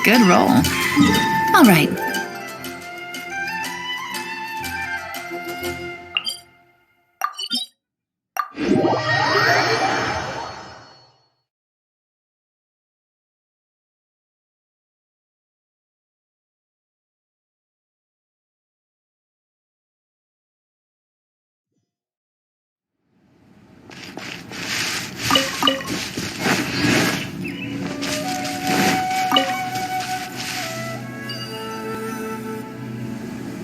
Good roll. All right.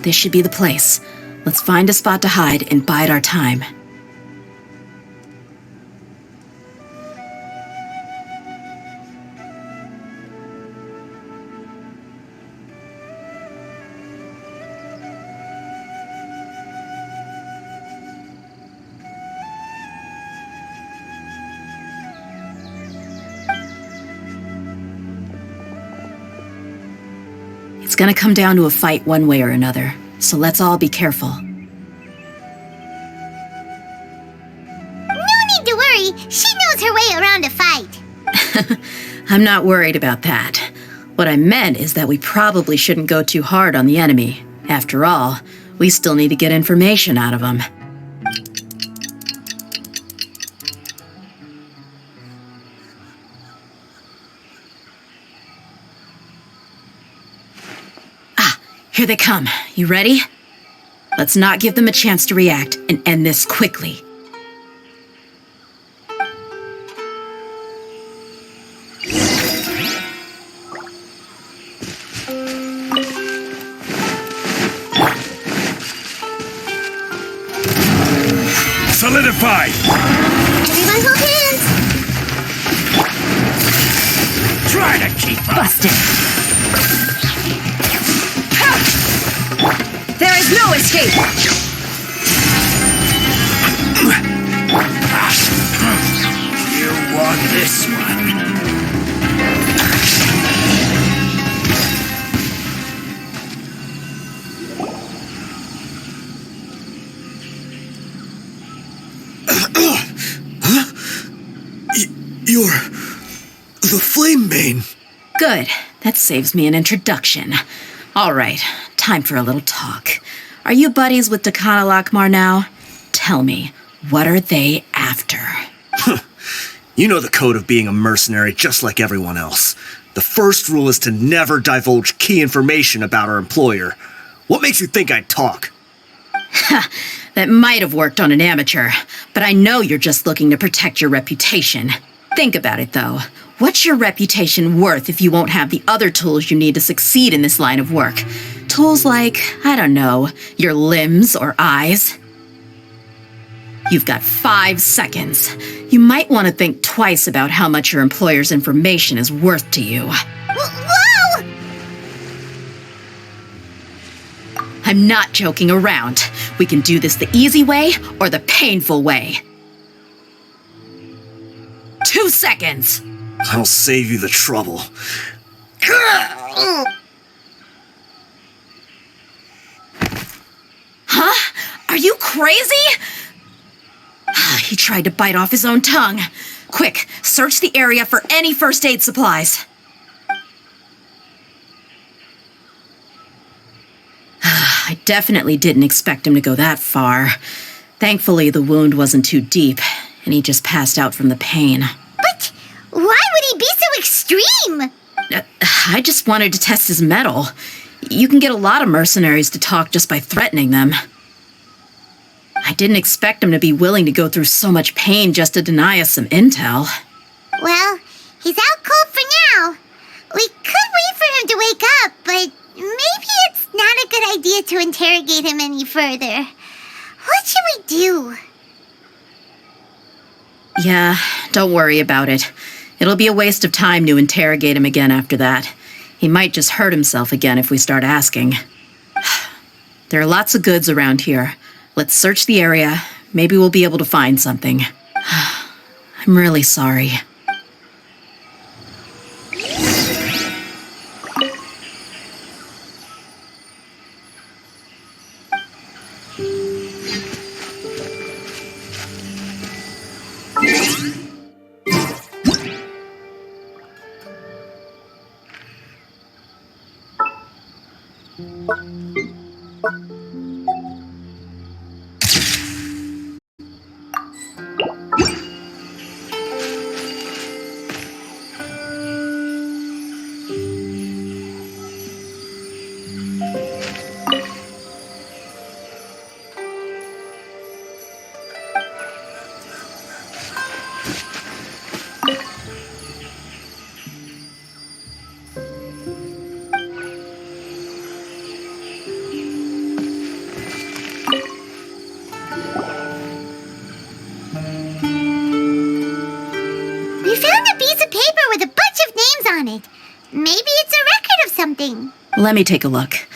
This should be the place. Let's find a spot to hide and bide our time. It's gonna come down to a fight one way or another, so let's all be careful. No need to worry. She knows her way around a fight. I'm not worried about that. What I meant is that we probably shouldn't go too hard on the enemy. After all, we still need to get information out of them. Here they come. You ready? Let's not give them a chance to react and end this quickly. Solidify! Everyone hold hands. Try to keep up! Busted! There is no escape! You won this one. You're the Flame Mane. Good. That saves me an introduction. All right, time for a little talk. Are you buddies with Dakana Lakmar now? Tell me, what are they after? You know the code of being a mercenary just like everyone else. The first rule is to never divulge key information about our employer. What makes you think I'd talk? That might have worked on an amateur, but I know you're just looking to protect your reputation. Think about it, though. What's your reputation worth if you won't have the other tools you need to succeed in this line of work? Tools like, I don't know, your limbs or eyes? You've got 5 seconds. You might want to think twice about how much your employer's information is worth to you. Whoa! I'm not joking around. We can do this the easy way or the painful way. 2 seconds! I'll save you the trouble. Huh? Are you crazy? He tried to bite off his own tongue. Quick, search the area for any first aid supplies. I definitely didn't expect him to go that far. Thankfully, the wound wasn't too deep, and he just passed out from the pain. But why would he be so extreme? I just wanted to test his mettle. You can get a lot of mercenaries to talk just by threatening them. I didn't expect him to be willing to go through so much pain just to deny us some intel. Well, he's out cold for now. We could wait for him to wake up, but maybe it's not a good idea to interrogate him any further. What should we do? Yeah, don't worry about it. It'll be a waste of time to interrogate him again after that. He might just hurt himself again if we start asking. There are lots of goods around here. Let's search the area. Maybe we'll be able to find something. I'm really sorry. We found a piece of paper with a bunch of names on it. Maybe it's a record of something. Let me take a look.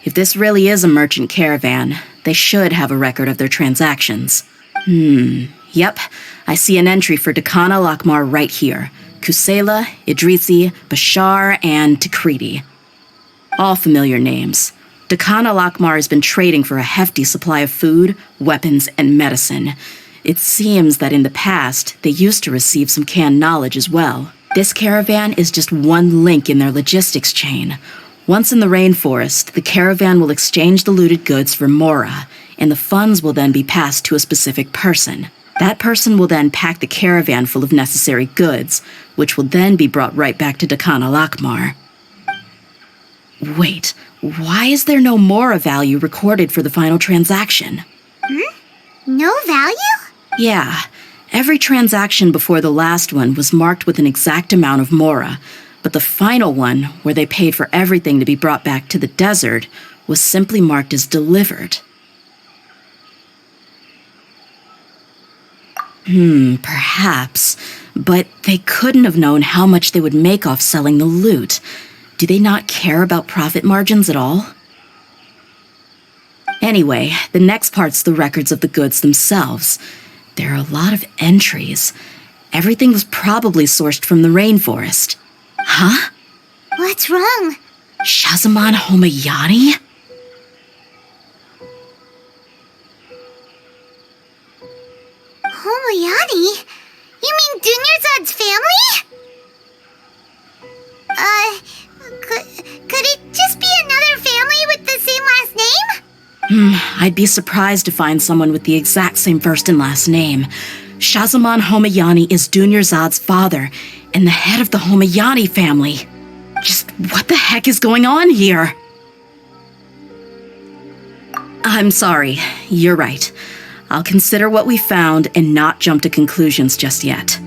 If this really is a merchant caravan, they should have a record of their transactions. Yep. I see an entry for Dakana Lakmar right here. Kusela, Idrisi, Bashar, and Takriti. All familiar names. Dakana Lakmar has been trading for a hefty supply of food, weapons, and medicine. It seems that in the past, they used to receive some canned knowledge as well. This caravan is just one link in their logistics chain. Once in the rainforest, the caravan will exchange the looted goods for Mora, and the funds will then be passed to a specific person. That person will then pack the caravan full of necessary goods, which will then be brought right back to Dakana Lakmar. Wait, why is there no Mora value recorded for the final transaction? No value? Yeah, every transaction before the last one was marked with an exact amount of Mora, but the final one, where they paid for everything to be brought back to the desert, was simply marked as delivered. Perhaps, but they couldn't have known how much they would make off selling the loot. Do they not care about profit margins at all? Anyway, the next part's the records of the goods themselves. There are a lot of entries. Everything was probably sourced from the rainforest. Huh? What's wrong? Shazamon Homayani? Homayani? You mean Dunyarzad's family? Could it just be another family with the same last name? I'd be surprised to find someone with the exact same first and last name. Shazamon Homayani is Dunyarzad's father and the head of the Homayani family. Just what the heck is going on here? I'm sorry, you're right. I'll consider what we found and not jump to conclusions just yet.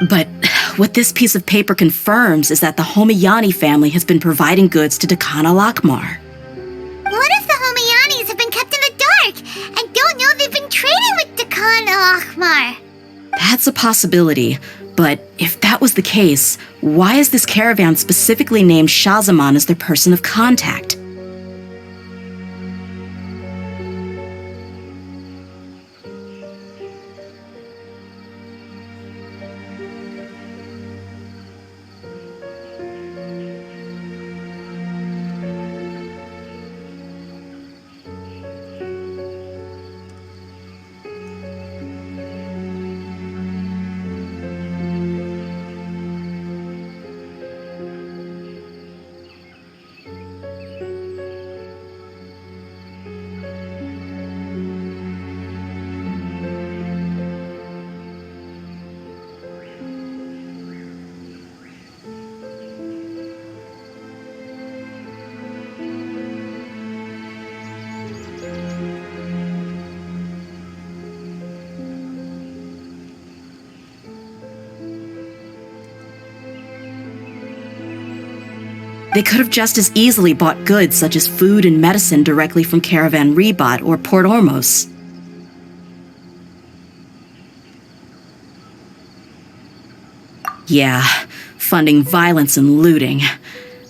But what this piece of paper confirms is that the Homayani family has been providing goods to Dakana Lakmar. What if the Homayanis have been kept in the dark and don't know they've been trading with Dakana Lakmar? That's a possibility, but if that was the case, why is this caravan specifically named Shazamon as their person of contact? They could have just as easily bought goods such as food and medicine directly from Caravan Ribat or Port Ormos. Yeah, funding violence and looting.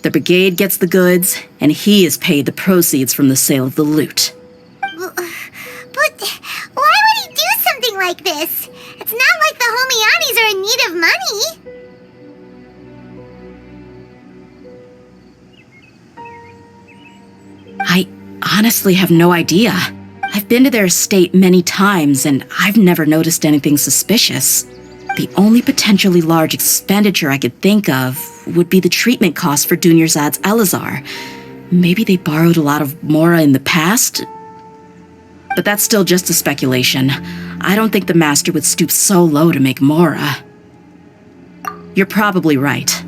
The brigade gets the goods, and he is paid the proceeds from the sale of the loot. But why would he do something like this? It's not like the Homayanis are in need of money. I honestly have no idea. I've been to their estate many times, and I've never noticed anything suspicious. The only potentially large expenditure I could think of would be the treatment costs for Dunyarzad's Elazar. Maybe they borrowed a lot of Mora in the past? But that's still just a speculation. I don't think the Master would stoop so low to make Mora. You're probably right.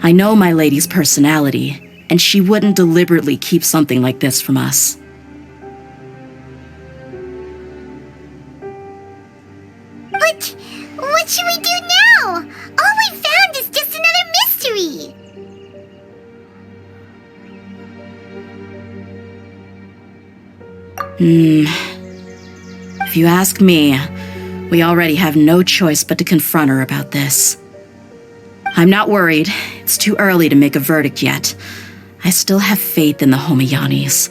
I know my lady's personality, and she wouldn't deliberately keep something like this from us. But what should we do now? All we found is just another mystery. If you ask me, we already have no choice but to confront her about this. I'm not worried. It's too early to make a verdict yet. I still have faith in the Homayanis.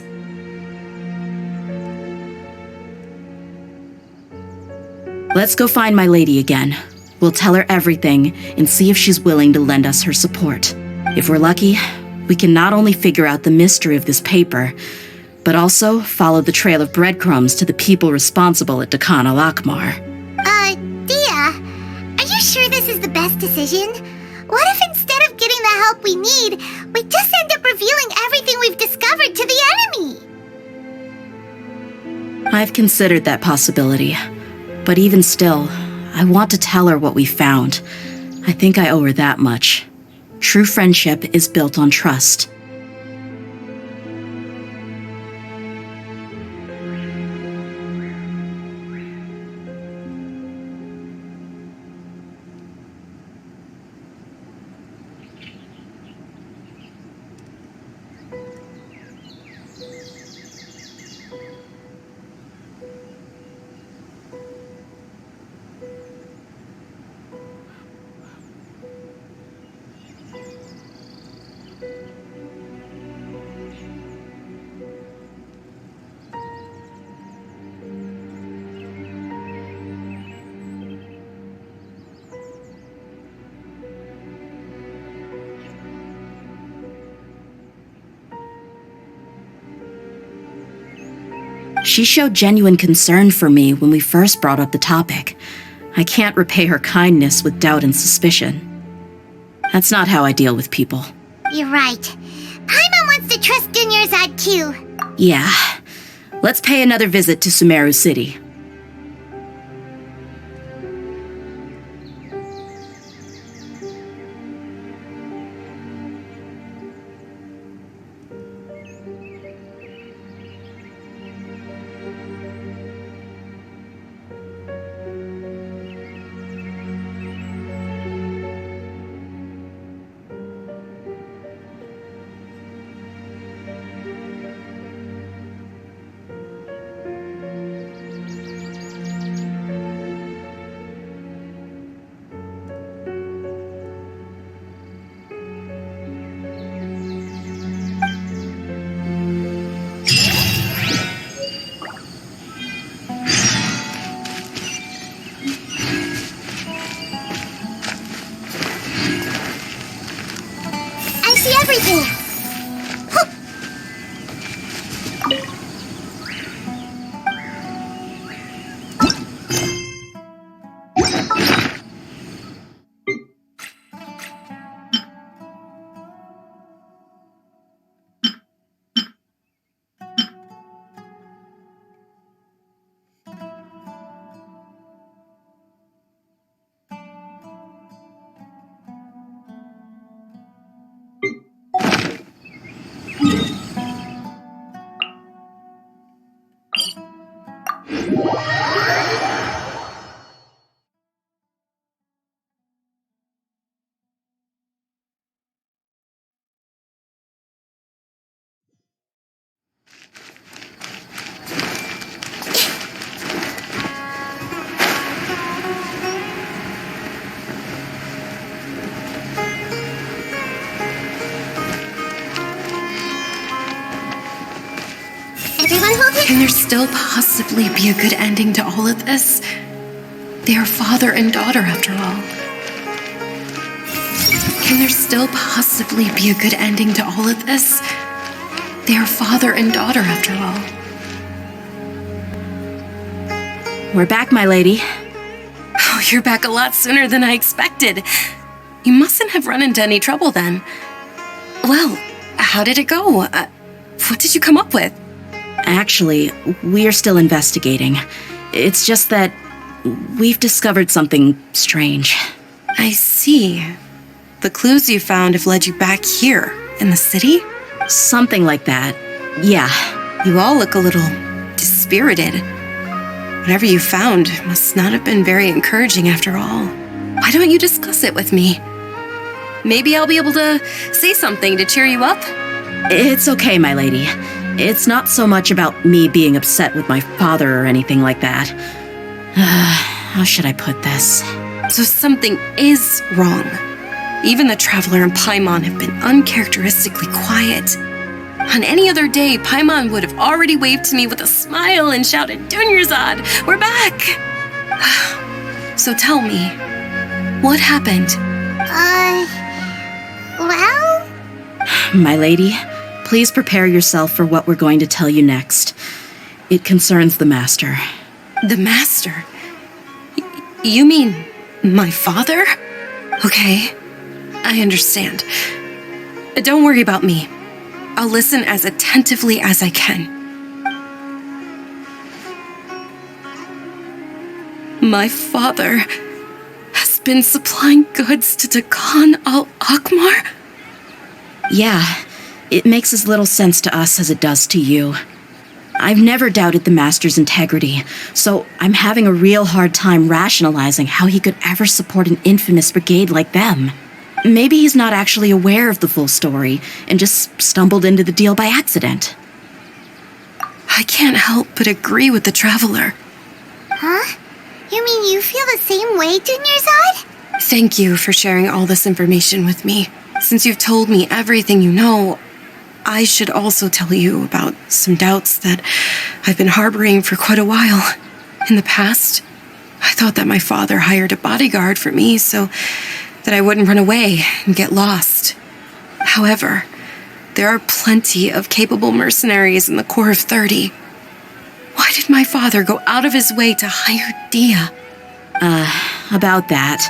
Let's go find my lady again. We'll tell her everything and see if she's willing to lend us her support. If we're lucky, we can not only figure out the mystery of this paper, but also follow the trail of breadcrumbs to the people responsible at Dakan al-Akmar. Dehya, are you sure this is the best decision? What if instead of getting the help we need, we just end up revealing everything we've discovered to the enemy? I've considered that possibility, but even still, I want to tell her what we found. I think I owe her that much. True friendship is built on trust. She showed genuine concern for me when we first brought up the topic. I can't repay her kindness with doubt and suspicion. That's not how I deal with people. You're right. Paimon wants to trust Dunyarzad too. Yeah. Let's pay another visit to Sumeru City. Everything. Can there still possibly be a good ending to all of this? They are father and daughter, after all. Can there still possibly be a good ending to all of this? They are father and daughter, after all. We're back, my lady. Oh, you're back a lot sooner than I expected. You mustn't have run into any trouble then. Well, how did it go? What did you come up with? Actually, we're still investigating. It's just that we've discovered something strange. I see. The clues you found have led you back here, in the city? Something like that. Yeah. You all look a little dispirited. Whatever you found must not have been very encouraging after all. Why don't you discuss it with me? Maybe I'll be able to say something to cheer you up? It's okay, my lady. It's not so much about me being upset with my father or anything like that. How should I put this? So something is wrong. Even the Traveler and Paimon have been uncharacteristically quiet. On any other day, Paimon would have already waved to me with a smile and shouted, Dunyarzad, we're back! So tell me, what happened? Well? My lady, please prepare yourself for what we're going to tell you next. It concerns the Master. The Master? You mean my father? Okay, I understand. Don't worry about me. I'll listen as attentively as I can. My father has been supplying goods to Dakan al-Akmar? Yeah, it makes as little sense to us as it does to you. I've never doubted the Master's integrity, so I'm having a real hard time rationalizing how he could ever support an infamous brigade like them. Maybe he's not actually aware of the full story and just stumbled into the deal by accident. I can't help but agree with the Traveler. Huh? You mean you feel the same way, Dunyarzad? Thank you for sharing all this information with me. Since you've told me everything you know, I should also tell you about some doubts that I've been harboring for quite a while. In the past, I thought that my father hired a bodyguard for me so that I wouldn't run away and get lost. However, there are plenty of capable mercenaries in the Corps of 30. Why did my father go out of his way to hire Dehya? About that.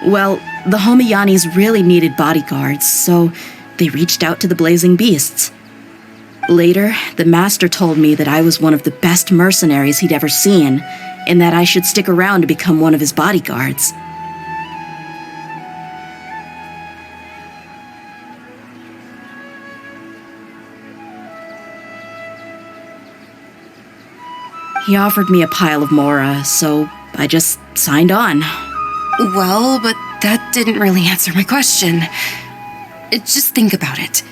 Well, the Homiyanis really needed bodyguards, so they reached out to the Blazing Beasts. Later, the Master told me that I was one of the best mercenaries he'd ever seen, and that I should stick around to become one of his bodyguards. He offered me a pile of Mora, so I just signed on. Well, but that didn't really answer my question. Just think about it.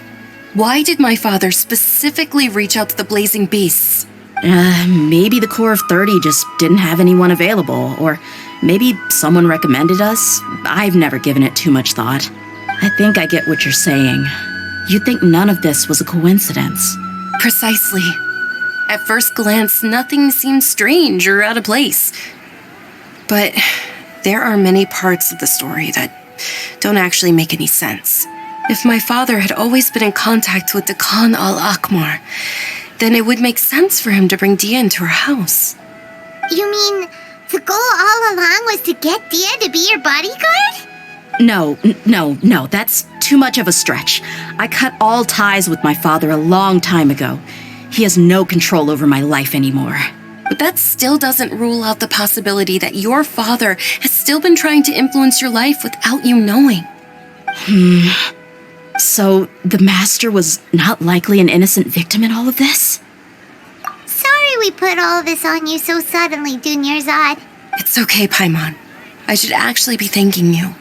Why did my father specifically reach out to the Blazing Beasts? Maybe the Corps of 30 just didn't have anyone available, or maybe someone recommended us. I've never given it too much thought. I think I get what you're saying. You'd think none of this was a coincidence. Precisely. At first glance, nothing seems strange or out of place. But there are many parts of the story that don't actually make any sense. If my father had always been in contact with Dakan al-Akmar, then it would make sense for him to bring Dehya into our house. You mean the goal all along was to get Dehya to be your bodyguard? No, that's too much of a stretch. I cut all ties with my father a long time ago. He has no control over my life anymore. But that still doesn't rule out the possibility that your father has still been trying to influence your life without you knowing. So, the Master was not likely an innocent victim in all of this? Sorry we put all of this on you so suddenly, Dunyarzad. It's okay, Paimon. I should actually be thanking you.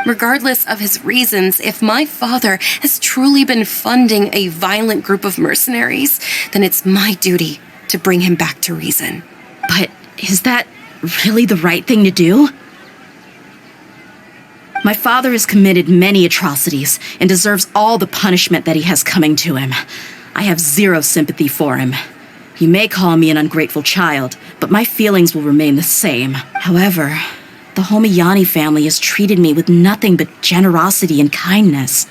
Regardless of his reasons, if my father has truly been funding a violent group of mercenaries, then it's my duty to bring him back to reason. But is that really the right thing to do? My father has committed many atrocities and deserves all the punishment that he has coming to him. I have zero sympathy for him. You may call me an ungrateful child, but my feelings will remain the same. However, the Homiyani family has treated me with nothing but generosity and kindness.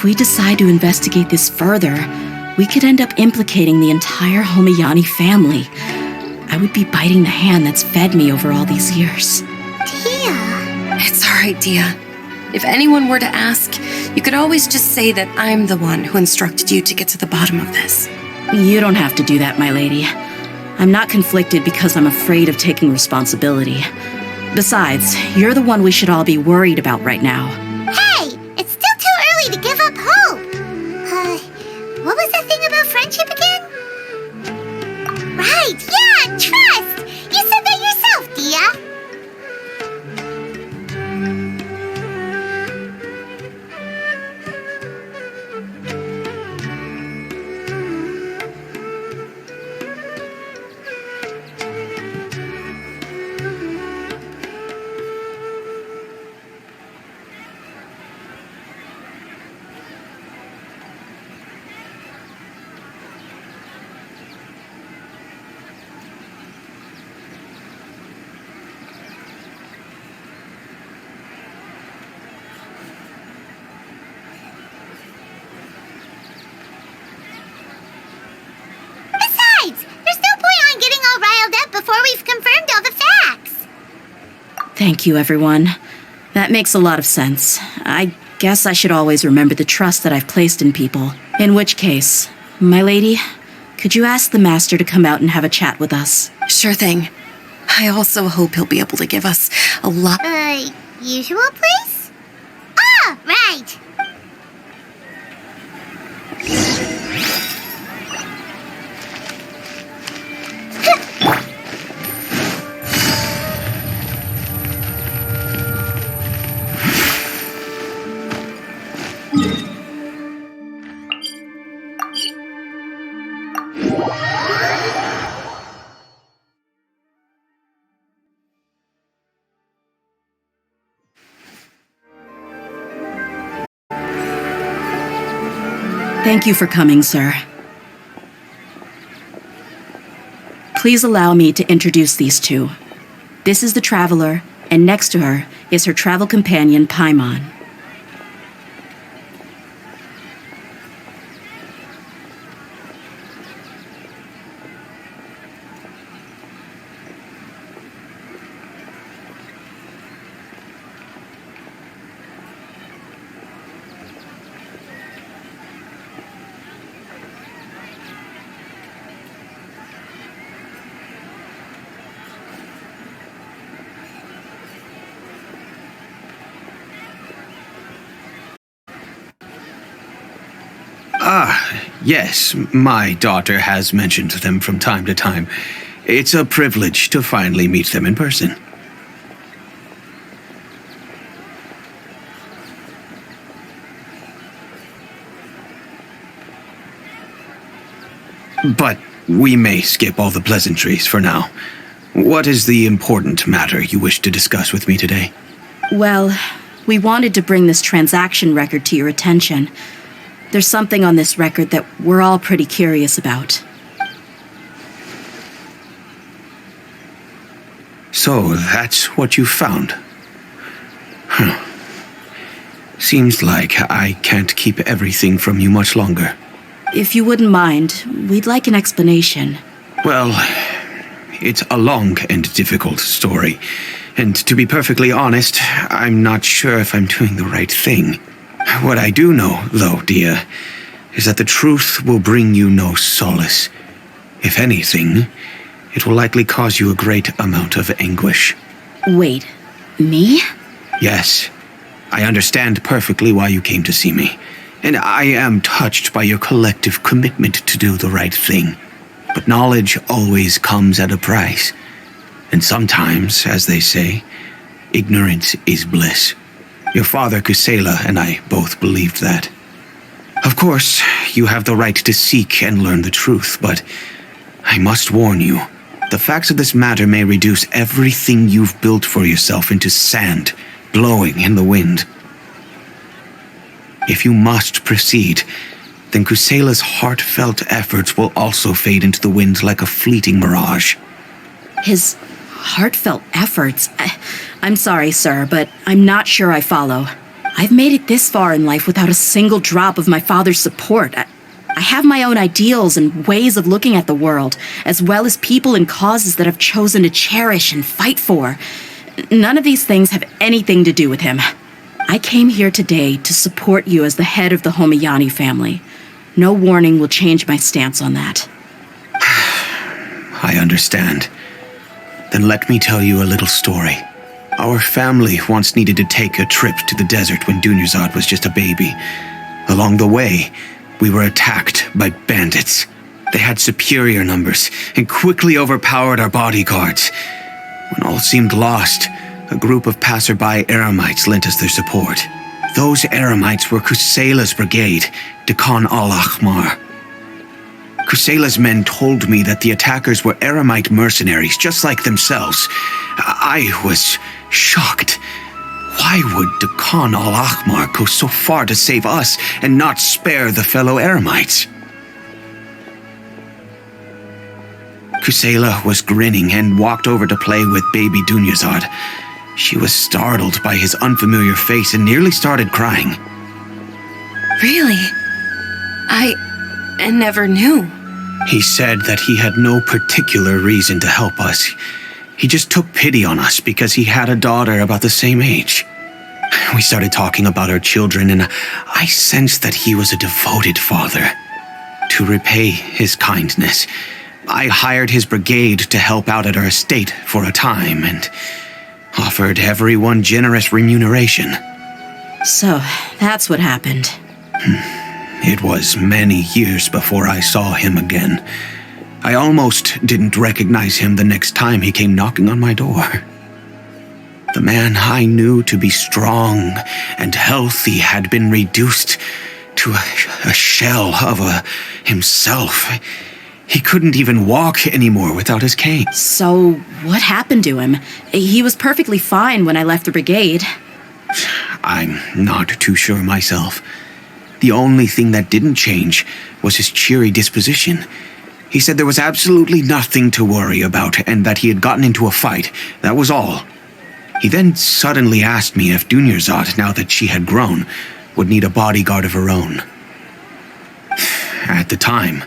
If we decide to investigate this further, we could end up implicating the entire Homiyani family. I would be biting the hand that's fed me over all these years. Dehya. It's all right, Dehya. If anyone were to ask, you could always just say that I'm the one who instructed you to get to the bottom of this. You don't have to do that, my lady. I'm not conflicted because I'm afraid of taking responsibility. Besides, you're the one we should all be worried about right now. Hey, it's still too early to give up hope. What was that thing about friendship again? Right, yeah, trust! You said that yourself, Dehya. Besides, there's no point on getting all riled up before we've confirmed all the facts. Thank you, everyone. That makes a lot of sense. I guess I should always remember the trust that I've placed in people. In which case, my lady, could you ask the master to come out and have a chat with us? Sure thing. I also hope he'll be able to give us a lot. Usual place? Ah, right. Thank you for coming, sir. Please allow me to introduce these two. This is the Traveler, and next to her is her travel companion, Paimon. Yes, my daughter has mentioned them from time to time. It's a privilege to finally meet them in person. But we may skip all the pleasantries for now. What is the important matter you wish to discuss with me today? Well, we wanted to bring this transaction record to your attention. There's something on this record that we're all pretty curious about. So that's what you found. Seems like I can't keep everything from you much longer. If you wouldn't mind, we'd like an explanation. Well, it's a long and difficult story. And to be perfectly honest, I'm not sure if I'm doing the right thing. What I do know, though, Dehya, is that the truth will bring you no solace. If anything, it will likely cause you a great amount of anguish. Wait, me? Yes, I understand perfectly why you came to see me, and I am touched by your collective commitment to do the right thing. But knowledge always comes at a price, and sometimes, as they say, ignorance is bliss. Your father, Kusela, and I both believed that. Of course, you have the right to seek and learn the truth, but I must warn you, the facts of this matter may reduce everything you've built for yourself into sand, blowing in the wind. If you must proceed, then Kusela's heartfelt efforts will also fade into the wind like a fleeting mirage. His heartfelt efforts? I'm sorry, sir, but I'm not sure I follow. I've made it this far in life without a single drop of my father's support. I have my own ideals and ways of looking at the world, as well as people and causes that I've chosen to cherish and fight for. None of these things have anything to do with him. I came here today to support you as the head of the Homiyani family. No warning will change my stance on that. I understand. Then let me tell you a little story. Our family once needed to take a trip to the desert when Dunyarzad was just a baby. Along the way, we were attacked by bandits. They had superior numbers and quickly overpowered our bodyguards. When all seemed lost, a group of passerby Eremites lent us their support. Those Eremites were Kusela's brigade, Dekan al-Ahmar. Kusela's men told me that the attackers were Eremite mercenaries, just like themselves. I was shocked. Why would Dekan al-Ahmar go so far to save us and not spare the fellow Eremites? Kusela was grinning and walked over to play with baby Dunyarzad. She was startled by his unfamiliar face and nearly started crying. Really? I never knew. He said that he had no particular reason to help us. He just took pity on us because he had a daughter about the same age. We started talking about our children, and I sensed that he was a devoted father. To repay his kindness, I hired his brigade to help out at our estate for a time and offered everyone generous remuneration. So, that's what happened. It was many years before I saw him again. I almost didn't recognize him the next time he came knocking on my door. The man I knew to be strong and healthy had been reduced to a shell of himself. He couldn't even walk anymore without his cane. So, what happened to him? He was perfectly fine when I left the brigade. I'm not too sure myself. The only thing that didn't change was his cheery disposition. He said there was absolutely nothing to worry about and that he had gotten into a fight. That was all. He then suddenly asked me if Dunyarzad, now that she had grown, would need a bodyguard of her own. At the time,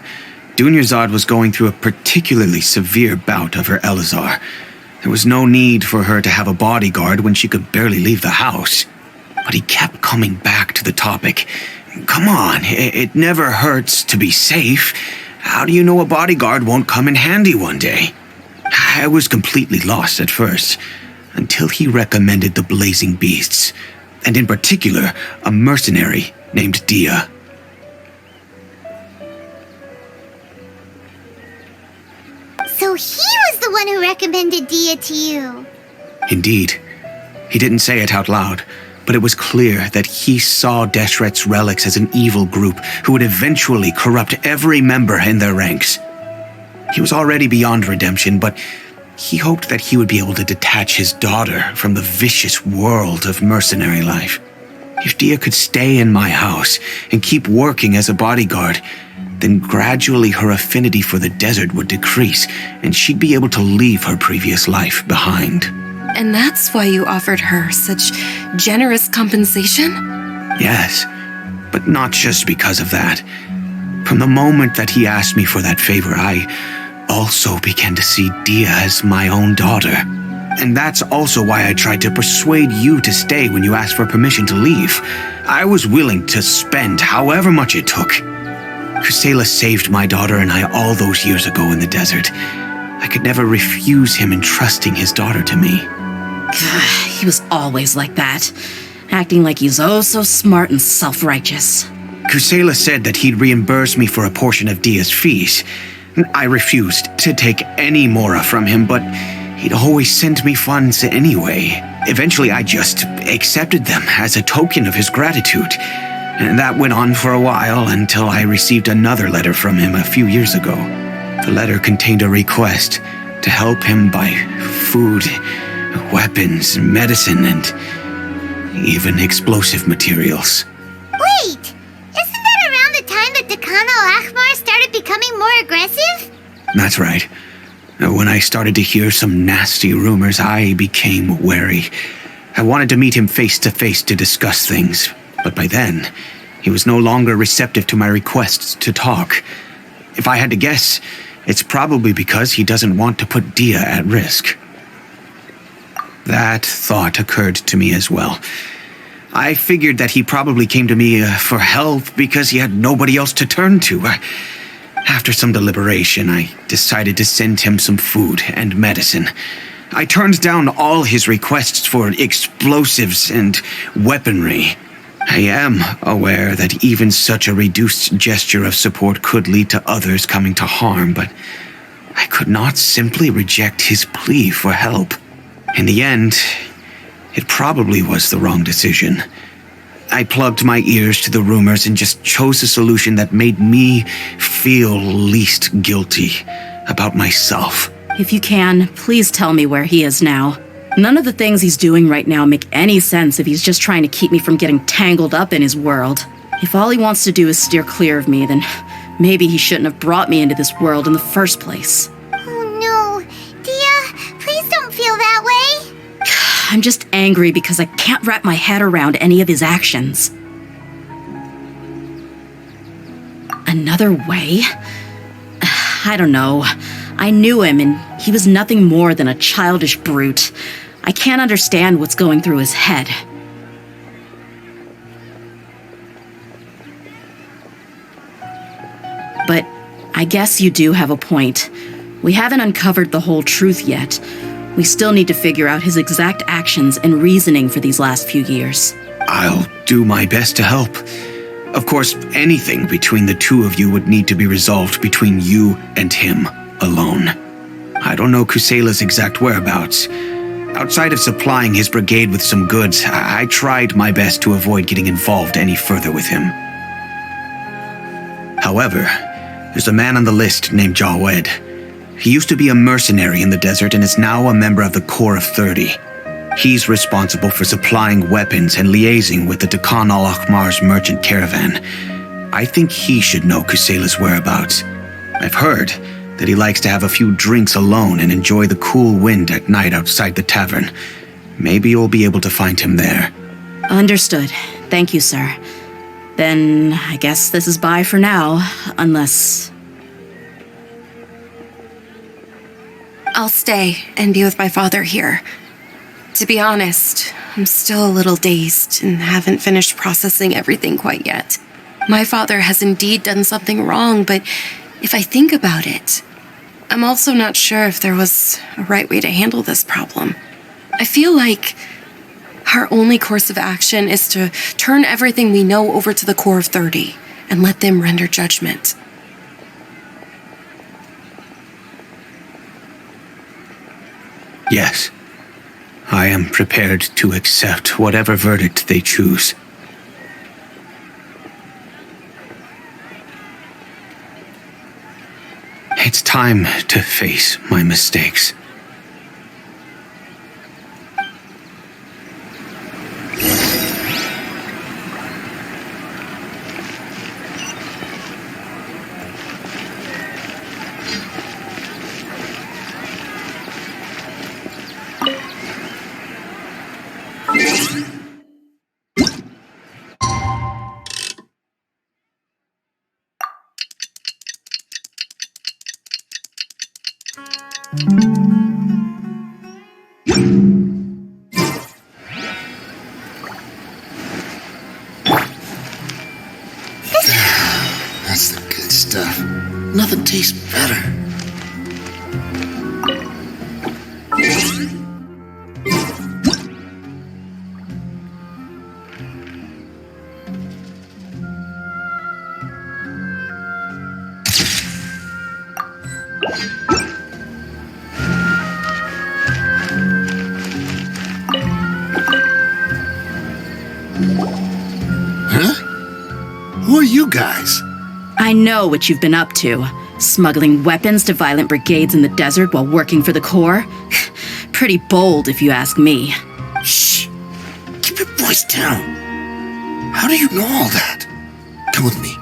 Dunyarzad was going through a particularly severe bout of her Elazar. There was no need for her to have a bodyguard when she could barely leave the house. But he kept coming back to the topic. Come on, it never hurts to be safe. How do you know a bodyguard won't come in handy one day? I was completely lost at first, until he recommended the Blazing Beasts, and in particular, a mercenary named Dehya. So he was the one who recommended Dehya to you. Indeed. He didn't say it out loud, but it was clear that he saw Deshret's relics as an evil group who would eventually corrupt every member in their ranks. He was already beyond redemption, but he hoped that he would be able to detach his daughter from the vicious world of mercenary life. If Dehya could stay in my house and keep working as a bodyguard, then gradually her affinity for the desert would decrease, and she'd be able to leave her previous life behind. And that's why you offered her such generous compensation? Yes, but not just because of that. From the moment that he asked me for that favor, I also began to see Dehya as my own daughter. And that's also why I tried to persuade you to stay when you asked for permission to leave. I was willing to spend however much it took. Kusela saved my daughter and I all those years ago in the desert. I could never refuse him entrusting his daughter to me. He was always like that, acting like he's oh so smart and self-righteous. Kusela said that he'd reimburse me for a portion of Dehya's fees. I refused to take any more from him, but he'd always sent me funds anyway. Eventually, I just accepted them as a token of his gratitude. And that went on for a while until I received another letter from him a few years ago. The letter contained a request to help him buy food, weapons, medicine, and even explosive materials. Wait! Isn't that around the time that Dekan al-Ahmar started becoming more aggressive? That's right. When I started to hear some nasty rumors, I became wary. I wanted to meet him face to face to discuss things, but by then, he was no longer receptive to my requests to talk. If I had to guess, it's probably because he doesn't want to put Dehya at risk. That thought occurred to me as well. I figured that he probably came to me for help because he had nobody else to turn to. After some deliberation, I decided to send him some food and medicine. I turned down all his requests for explosives and weaponry. I am aware that even such a reduced gesture of support could lead to others coming to harm, but I could not simply reject his plea for help. In the end, it probably was the wrong decision. I plugged my ears to the rumors and just chose a solution that made me feel least guilty about myself. If you can, please tell me where he is now. None of the things he's doing right now make any sense if he's just trying to keep me from getting tangled up in his world. If all he wants to do is steer clear of me, then maybe he shouldn't have brought me into this world in the first place. Oh no. Dehya, please don't feel that way. I'm just angry because I can't wrap my head around any of his actions. Another way? I don't know. I knew him, and he was nothing more than a childish brute. I can't understand what's going through his head. But I guess you do have a point. We haven't uncovered the whole truth yet. We still need to figure out his exact actions and reasoning for these last few years. I'll do my best to help. Of course, anything between the two of you would need to be resolved between you and him alone. I don't know Kusela's exact whereabouts. Outside of supplying his brigade with some goods, I tried my best to avoid getting involved any further with him. However, there's a man on the list named Jawed. He used to be a mercenary in the desert and is now a member of the Corps of 30. He's responsible for supplying weapons and liaising with the Dakan al-Akhmar's merchant caravan. I think he should know Kusela's whereabouts. I've heard that he likes to have a few drinks alone and enjoy the cool wind at night outside the tavern. Maybe you'll be able to find him there. Understood. Thank you, sir. Then I guess this is bye for now, unless... I'll stay and be with my father here. To be honest, I'm still a little dazed and haven't finished processing everything quite yet. My father has indeed done something wrong, but if I think about it, I'm also not sure if there was a right way to handle this problem. I feel like our only course of action is to turn everything we know over to the Corps of 30 and let them render judgment. Yes, I am prepared to accept whatever verdict they choose. It's time to face my mistakes. That's the good stuff. Nothing tastes better. Who are you guys? I know what you've been up to. Smuggling weapons to violent brigades in the desert while working for the Corps? Pretty bold, if you ask me. Shh! Keep your voice down. How do you know all that? Come with me.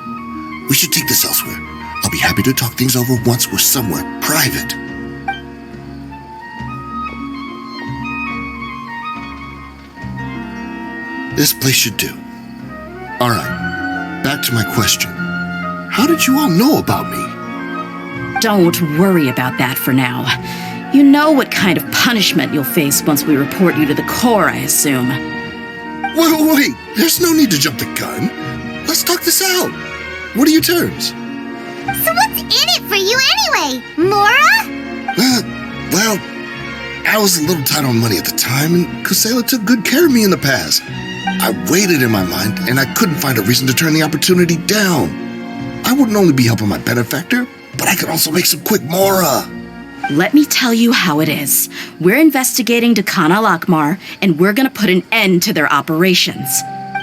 We should take this elsewhere. I'll be happy to talk things over once we're somewhere private. This place should do. Alright, back to my question. How did you all know about me? Don't worry about that for now. You know what kind of punishment you'll face once we report you to the Corps, I assume. Wait, there's no need to jump the gun. Let's talk this out. What are your terms? So what's in it for you anyway, Mora? Well, I was a little tight on money at the time, and Kusela took good care of me in the past. I weighed it in my mind, and I couldn't find a reason to turn the opportunity down. I wouldn't only be helping my benefactor, but I could also make some quick Mora. Let me tell you how it is. We're investigating Dakan al-Akmar, and we're gonna put an end to their operations.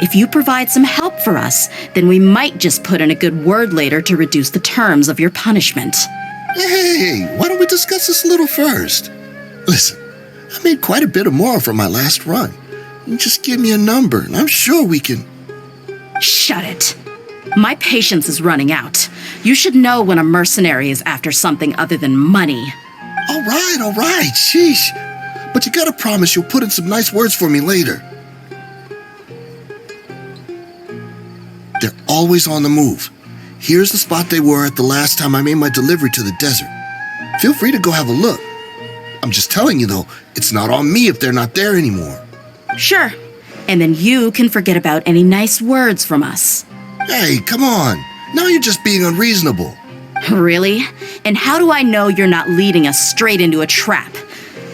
If you provide some help for us, then we might just put in a good word later to reduce the terms of your punishment. Hey, why don't we discuss this a little first? Listen, I made quite a bit of Mora from my last run. You just give me a number, and I'm sure we can... Shut it. My patience is running out. You should know when a mercenary is after something other than money. All right, sheesh. But you gotta promise you'll put in some nice words for me later. They're always on the move. Here's the spot they were at the last time I made my delivery to the desert. Feel free to go have a look. I'm just telling you, though, it's not on me if they're not there anymore. Sure. And then you can forget about any nice words from us. Hey, come on. Now you're just being unreasonable. Really? And how do I know you're not leading us straight into a trap?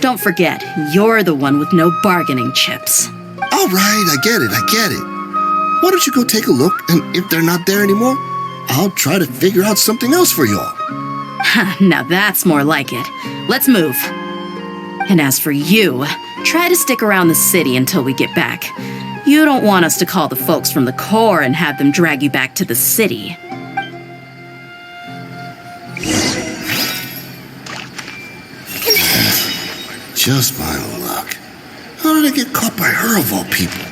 Don't forget, you're the one with no bargaining chips. All right, I get it. Why don't you go take a look, and if they're not there anymore, I'll try to figure out something else for y'all. Now that's more like it. Let's move. And as for you, try to stick around the city until we get back. You don't want us to call the folks from the Corps and have them drag you back to the city. Just my luck. How did I get caught by her of all people?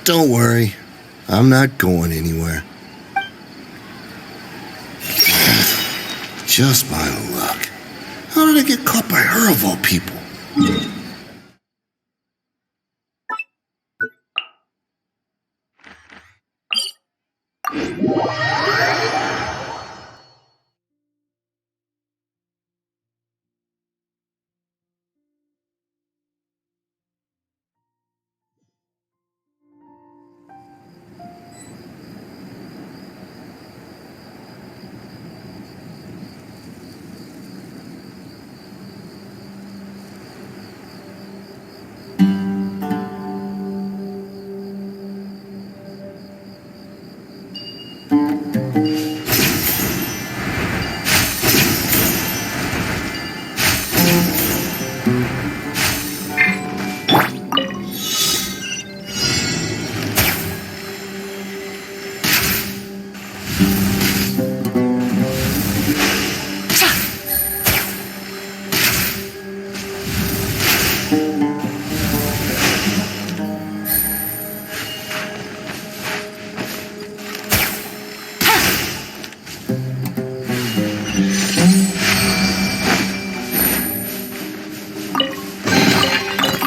Don't worry. I'm not going anywhere. Just my luck. How did I get caught by her of all people?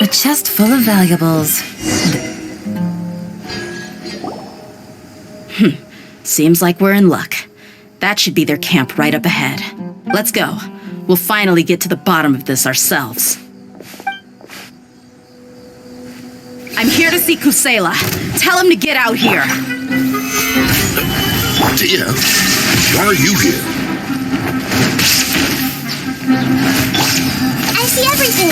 A chest full of valuables. Seems like we're in luck. That should be their camp right up ahead. Let's go. We'll finally get to the bottom of this ourselves. I'm here to see Kusela. Tell him to get out here. Dehya, why are you here? I see everything.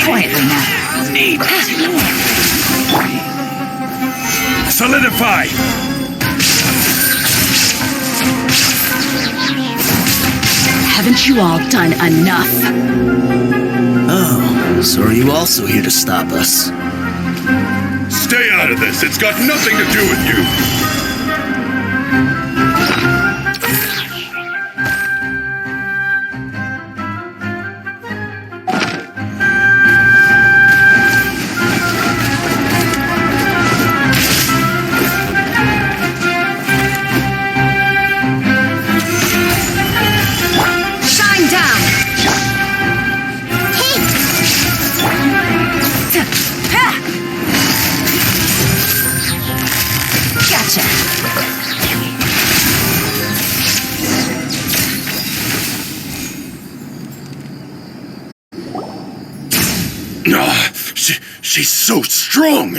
Quietly now. Solidify! Haven't you all done enough? Oh, so are you also here to stop us? Stay out of this. It's got nothing to do with you. She's so strong.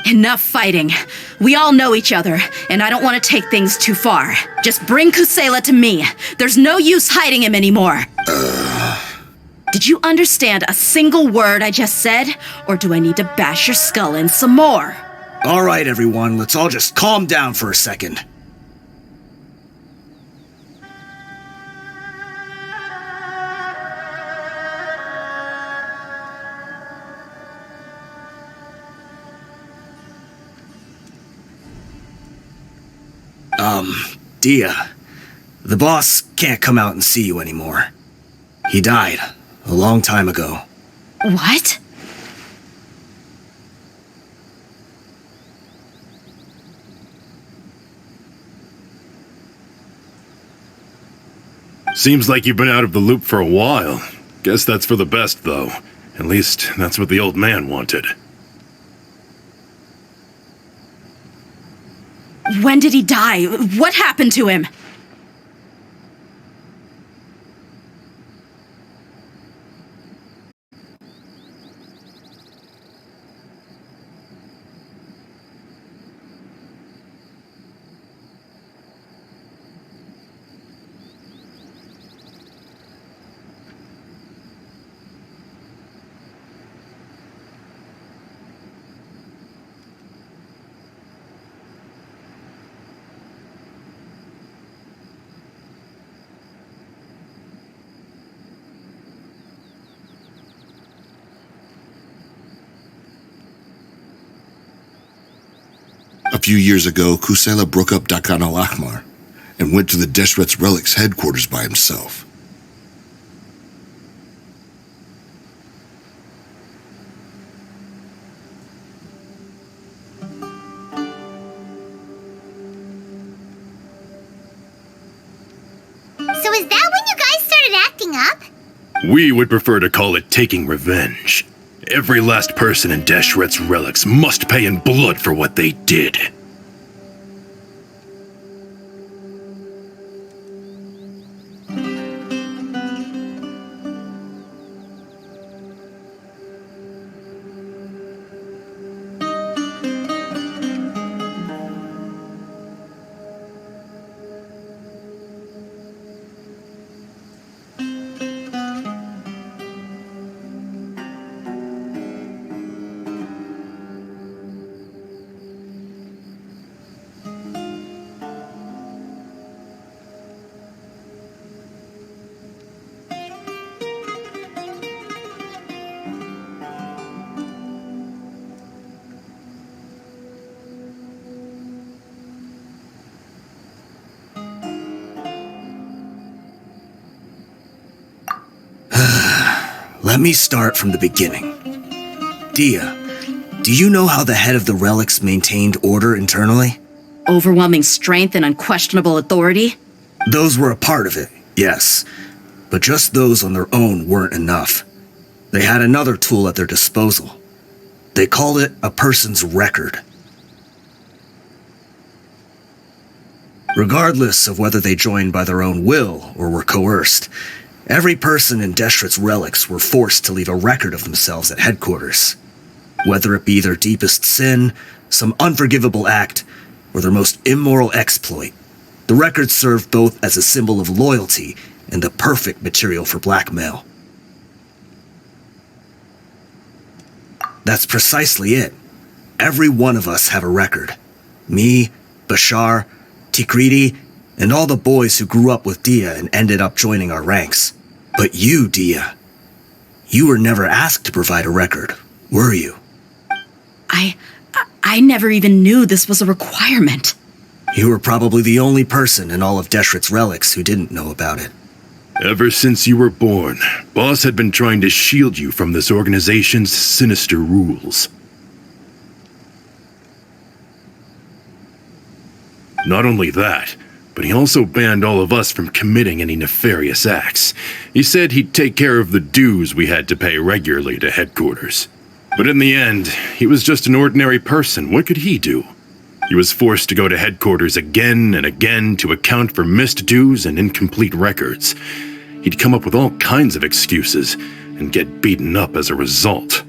Enough fighting. We all know each other, and I don't want to take things too far. Just bring Kusela to me. There's no use hiding him anymore. Did you understand a single word I just said? Or do I need to bash your skull in some more? All right, everyone, let's all just calm down for a second. Dehya, the boss can't come out and see you anymore. He died a long time ago. What? Seems like you've been out of the loop for a while. Guess that's for the best, though. At least, that's what the old man wanted. When did he die? What happened to him? A few years ago, Kusela broke up Dakan al-Ahmar and went to the Deshret's Relics headquarters by himself. So is that when you guys started acting up? We would prefer to call it taking revenge. Every last person in Deshret's Relics must pay in blood for what they did. Let me start from the beginning. Dehya, do you know how the head of the relics maintained order internally? Overwhelming strength and unquestionable authority? Those were a part of it, yes. But just those on their own weren't enough. They had another tool at their disposal. They called it a person's record. Regardless of whether they joined by their own will or were coerced, every person in Deshret's Relics were forced to leave a record of themselves at headquarters. Whether it be their deepest sin, some unforgivable act, or their most immoral exploit, the record served both as a symbol of loyalty and the perfect material for blackmail. That's precisely it. Every one of us have a record. Me, Bashar, Tikriti, and all the boys who grew up with Dehya and ended up joining our ranks. But you, Dehya, you were never asked to provide a record, were you? I never even knew this was a requirement. You were probably the only person in all of Deshret's Relics who didn't know about it. Ever since you were born, Boss had been trying to shield you from this organization's sinister rules. Not only that, but he also banned all of us from committing any nefarious acts. He said he'd take care of the dues we had to pay regularly to headquarters. But in the end, he was just an ordinary person. What could he do? He was forced to go to headquarters again and again to account for missed dues and incomplete records. He'd come up with all kinds of excuses and get beaten up as a result.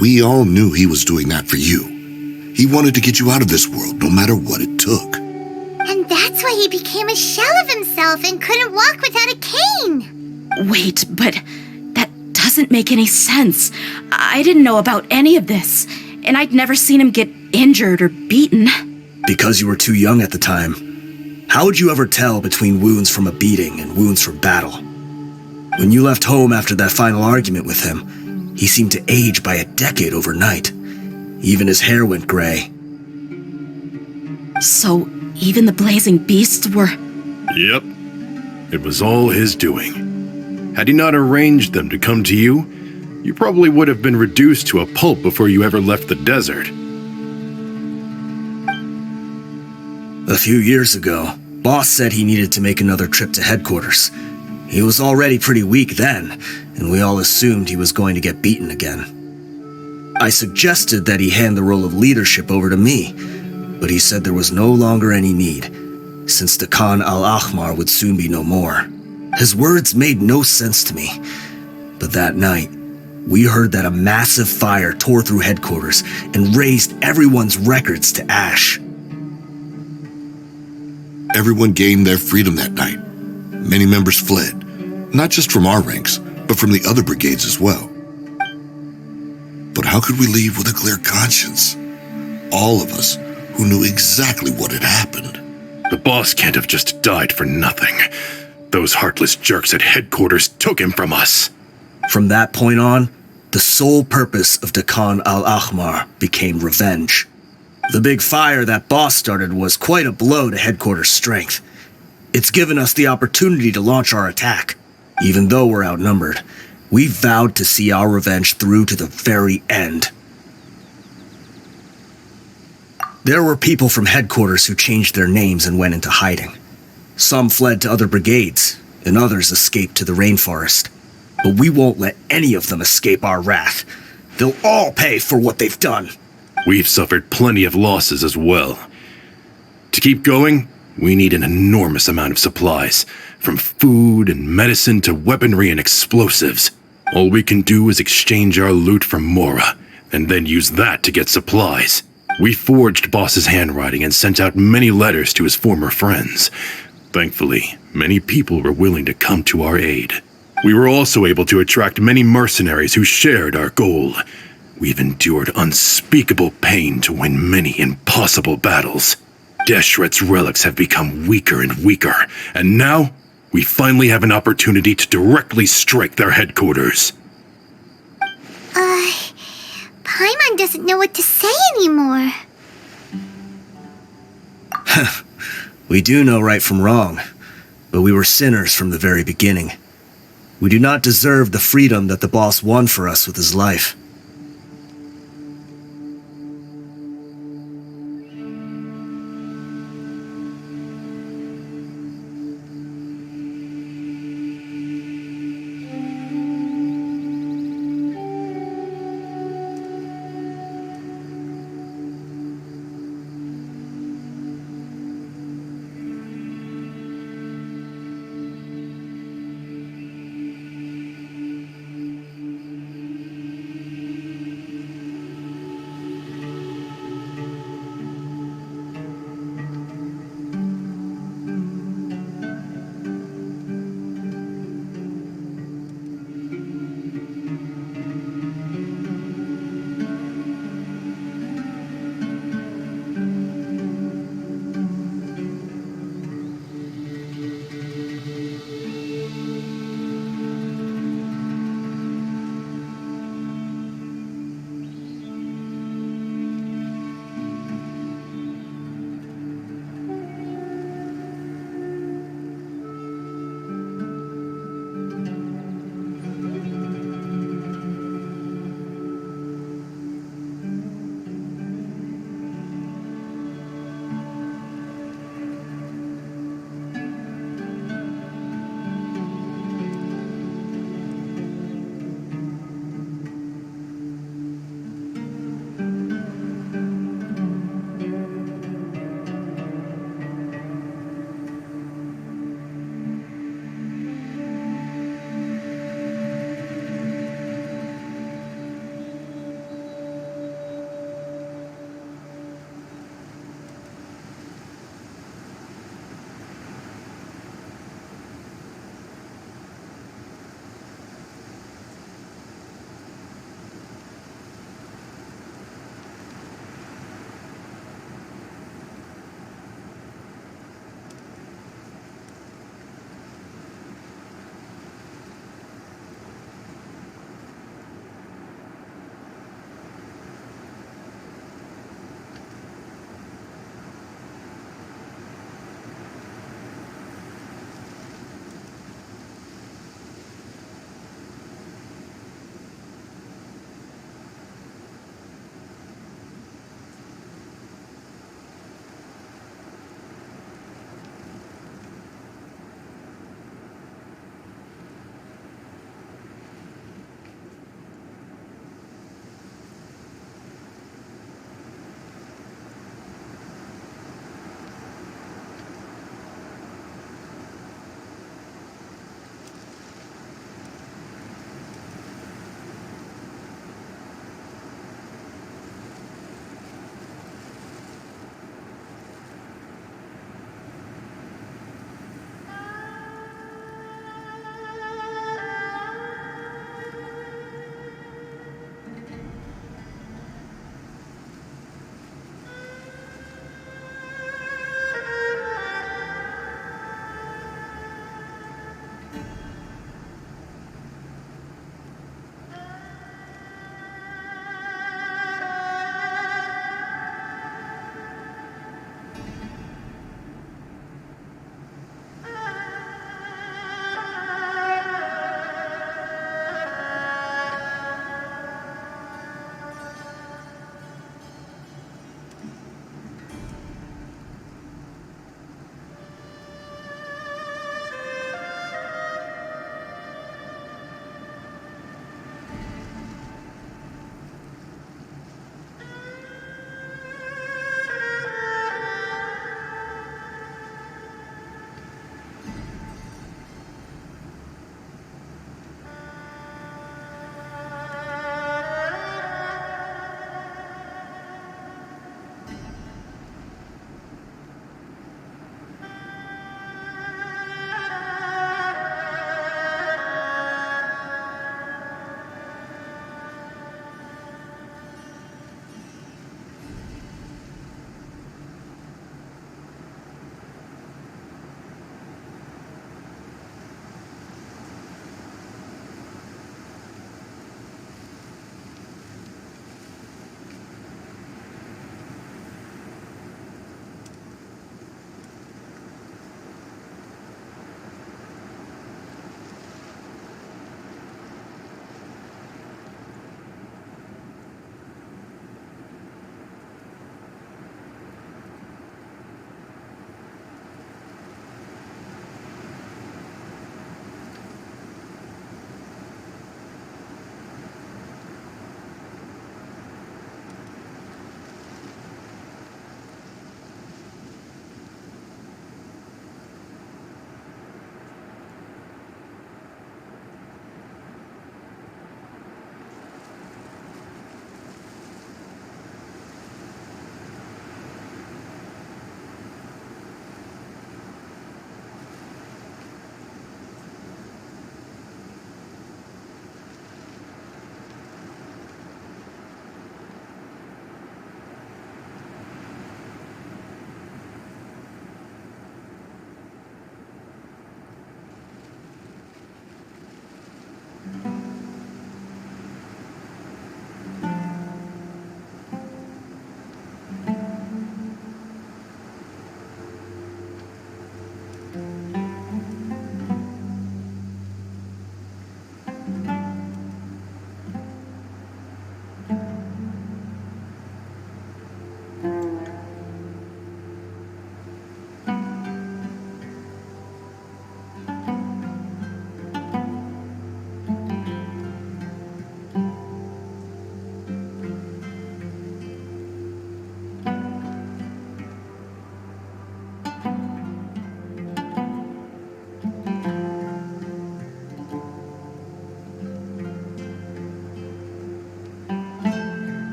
We all knew he was doing that for you. He wanted to get you out of this world, no matter what it took. And that's why he became a shell of himself and couldn't walk without a cane. Wait, but that doesn't make any sense. I didn't know about any of this, and I'd never seen him get injured or beaten. Because you were too young at the time. How would you ever tell between wounds from a beating and wounds from battle? When you left home after that final argument with him, he seemed to age by a decade overnight. Even his hair went gray. So, even the blazing beasts were... Yep. It was all his doing. Had he not arranged them to come to you, you probably would have been reduced to a pulp before you ever left the desert. A few years ago, Boss said he needed to make another trip to headquarters. He was already pretty weak then, and we all assumed he was going to get beaten again. I suggested that he hand the role of leadership over to me, but he said there was no longer any need, since the Khan al-Ahmar would soon be no more. His words made no sense to me, but that night, we heard that a massive fire tore through headquarters and razed everyone's records to ash. Everyone gained their freedom that night. Many members fled, not just from our ranks, but from the other brigades as well. But how could we leave with a clear conscience? All of us who knew exactly what had happened. The boss can't have just died for nothing. Those heartless jerks at headquarters took him from us. From that point on, the sole purpose of the Khan al-Ahmar became revenge. The big fire that Boss started was quite a blow to headquarters' strength. It's given us the opportunity to launch our attack. Even though we're outnumbered, we vowed to see our revenge through to the very end. There were people from headquarters who changed their names and went into hiding. Some fled to other brigades, and others escaped to the rainforest. But we won't let any of them escape our wrath. They'll all pay for what they've done. We've suffered plenty of losses as well. To keep going, we need an enormous amount of supplies, from food and medicine to weaponry and explosives. All we can do is exchange our loot from Mora, and then use that to get supplies. We forged Boss's handwriting and sent out many letters to his former friends. Thankfully, many people were willing to come to our aid. We were also able to attract many mercenaries who shared our goal. We've endured unspeakable pain to win many impossible battles. Deshret's relics have become weaker and weaker, and now we finally have an opportunity to directly strike their headquarters. Paimon doesn't know what to say anymore. We do know right from wrong, but we were sinners from the very beginning. We do not deserve the freedom that the boss won for us with his life.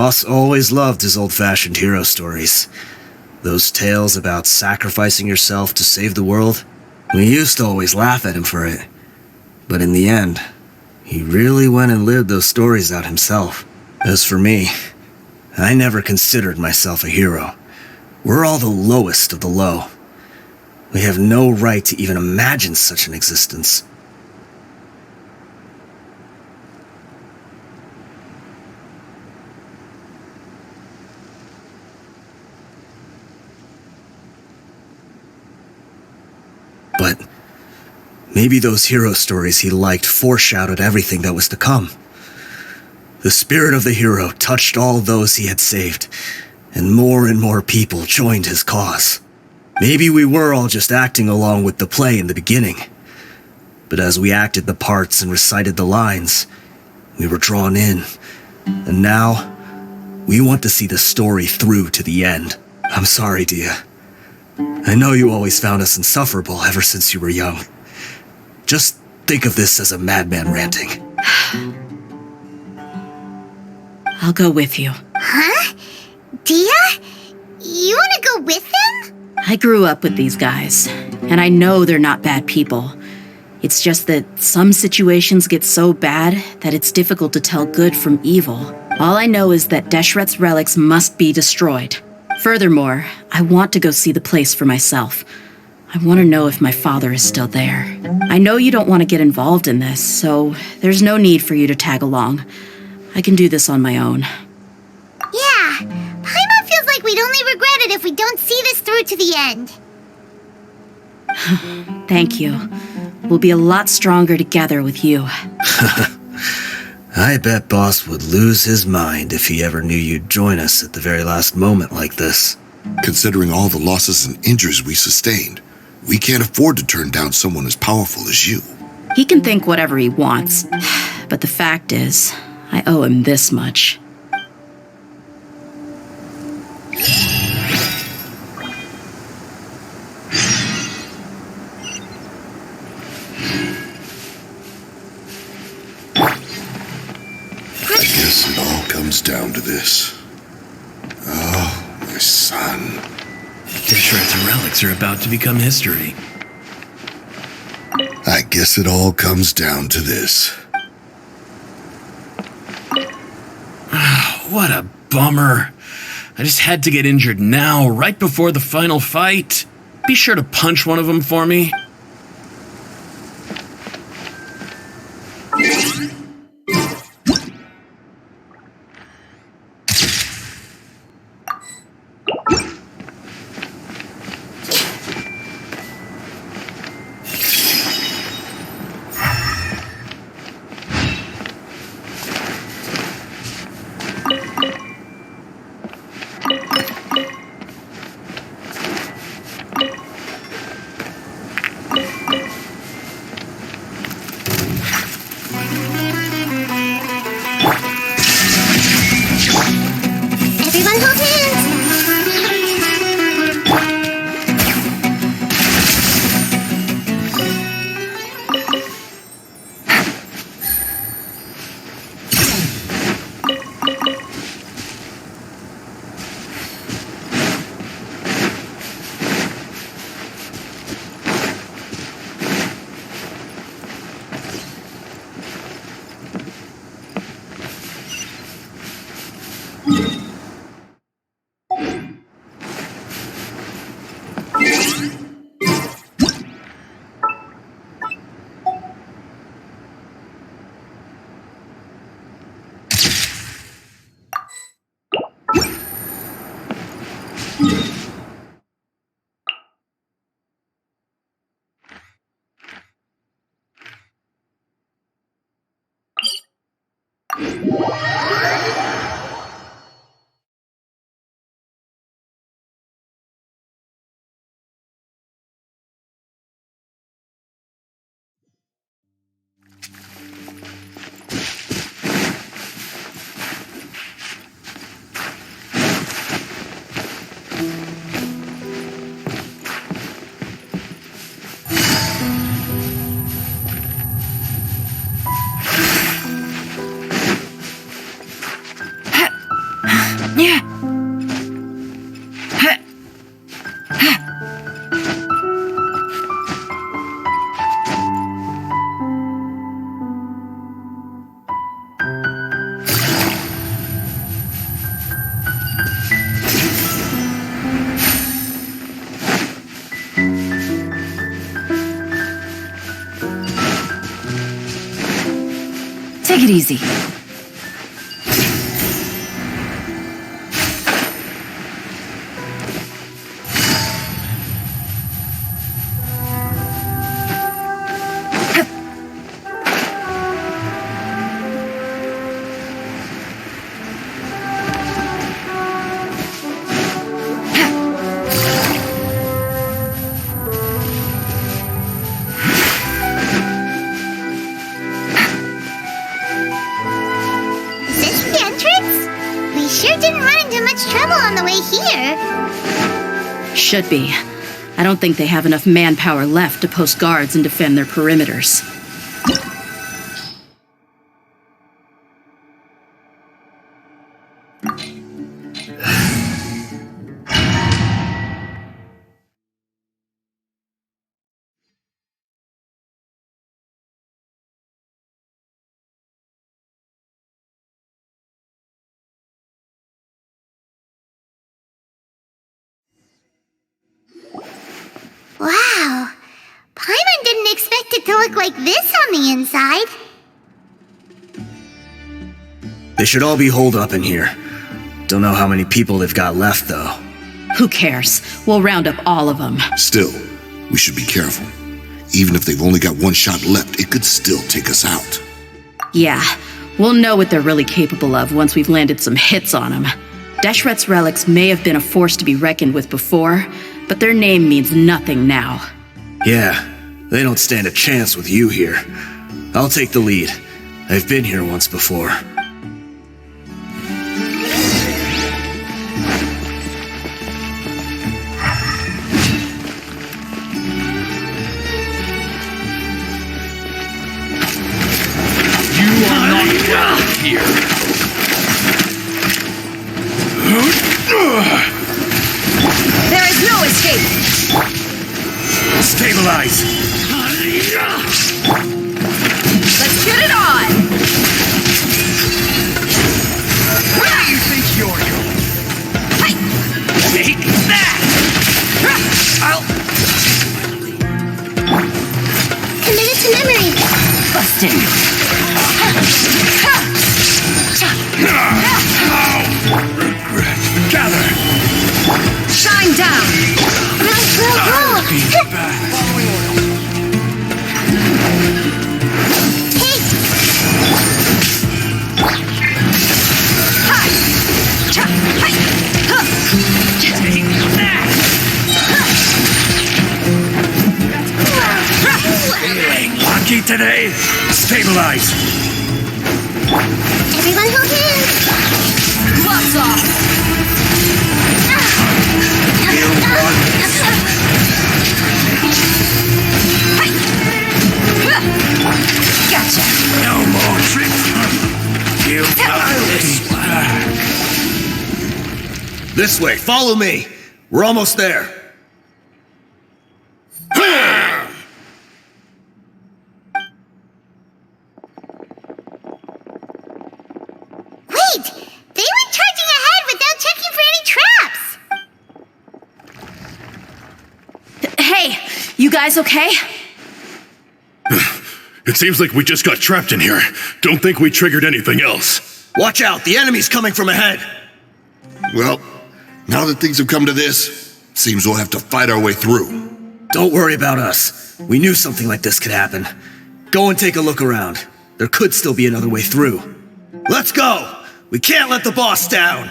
Boss always loved his old-fashioned hero stories. Those tales about sacrificing yourself to save the world. We used to always laugh at him for it. But in the end, he really went and lived those stories out himself. As for me, I never considered myself a hero. We're all the lowest of the low. We have no right to even imagine such an existence. But maybe those hero stories he liked foreshadowed everything that was to come. The spirit of the hero touched all those he had saved, and more people joined his cause. Maybe we were all just acting along with the play in the beginning. But as we acted the parts and recited the lines, we were drawn in. And now, we want to see the story through to the end. I'm sorry, Dehya. I know you always found us insufferable ever since you were young. Just think of this as a madman ranting. I'll go with you. Huh? Dehya? You want to go with them? I grew up with these guys, and I know they're not bad people. It's just that some situations get so bad that it's difficult to tell good from evil. All I know is that Deshret's relics must be destroyed. Furthermore, I want to go see the place for myself. I want to know if my father is still there. I know you don't want to get involved in this, so there's no need for you to tag along. I can do this on my own. Yeah, Paimon feels like we'd only regret it if we don't see this through to the end. Thank you. We'll be a lot stronger together with you. I bet Boss would lose his mind if he ever knew you'd join us at the very last moment like this. Considering all the losses and injuries we sustained, we can't afford to turn down someone as powerful as you. He can think whatever he wants, but the fact is, I owe him this much. I guess it all comes down to this. Oh, my son. Deshret's relics are about to become history. I guess it all comes down to this. What a bummer. I just had to get injured now, right before the final fight. Be sure to punch one of them for me. Everyone hold hands! Take it easy. Is this the entrance? We sure didn't run into much trouble on the way here. Should be. I don't think they have enough manpower left to post guards and defend their perimeters. Wow. Paimon didn't expect it to look like this on the inside. They should all be holed up in here. Don't know how many people they've got left, though. Who cares? We'll round up all of them. Still, we should be careful. Even if they've only got one shot left, it could still take us out. Yeah, we'll know what they're really capable of once we've landed some hits on them. Deshret's relics may have been a force to be reckoned with before, but their name means nothing now. Yeah, they don't stand a chance with you here. I'll take the lead. I've been here once before. You are not welcome here. There is no escape! Stabilize! Let's get it on! Where do you think you're going? Take that! Committed to memory. Busted! Gather! Shine down! Roll. Be back. Hey, Take that! Feeling lucky today? Stabilize! everyone hold hands. Gloves off! Gotcha! No more tricks. You got this back. This way, follow me! We're almost there. Wait, they went charging ahead without checking for any traps. Hey, you guys okay? It seems like we just got trapped in here. Don't think we triggered anything else. Watch out, the enemy's coming from ahead! Well, now that things have come to this, seems we'll have to fight our way through. Don't worry about us. We knew something like this could happen. Go and take a look around. There could still be another way through. Let's go! We can't let the boss down!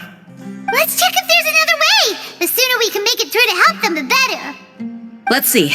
Let's check if there's another way. The sooner we can make it through to help them, the better. Let's see.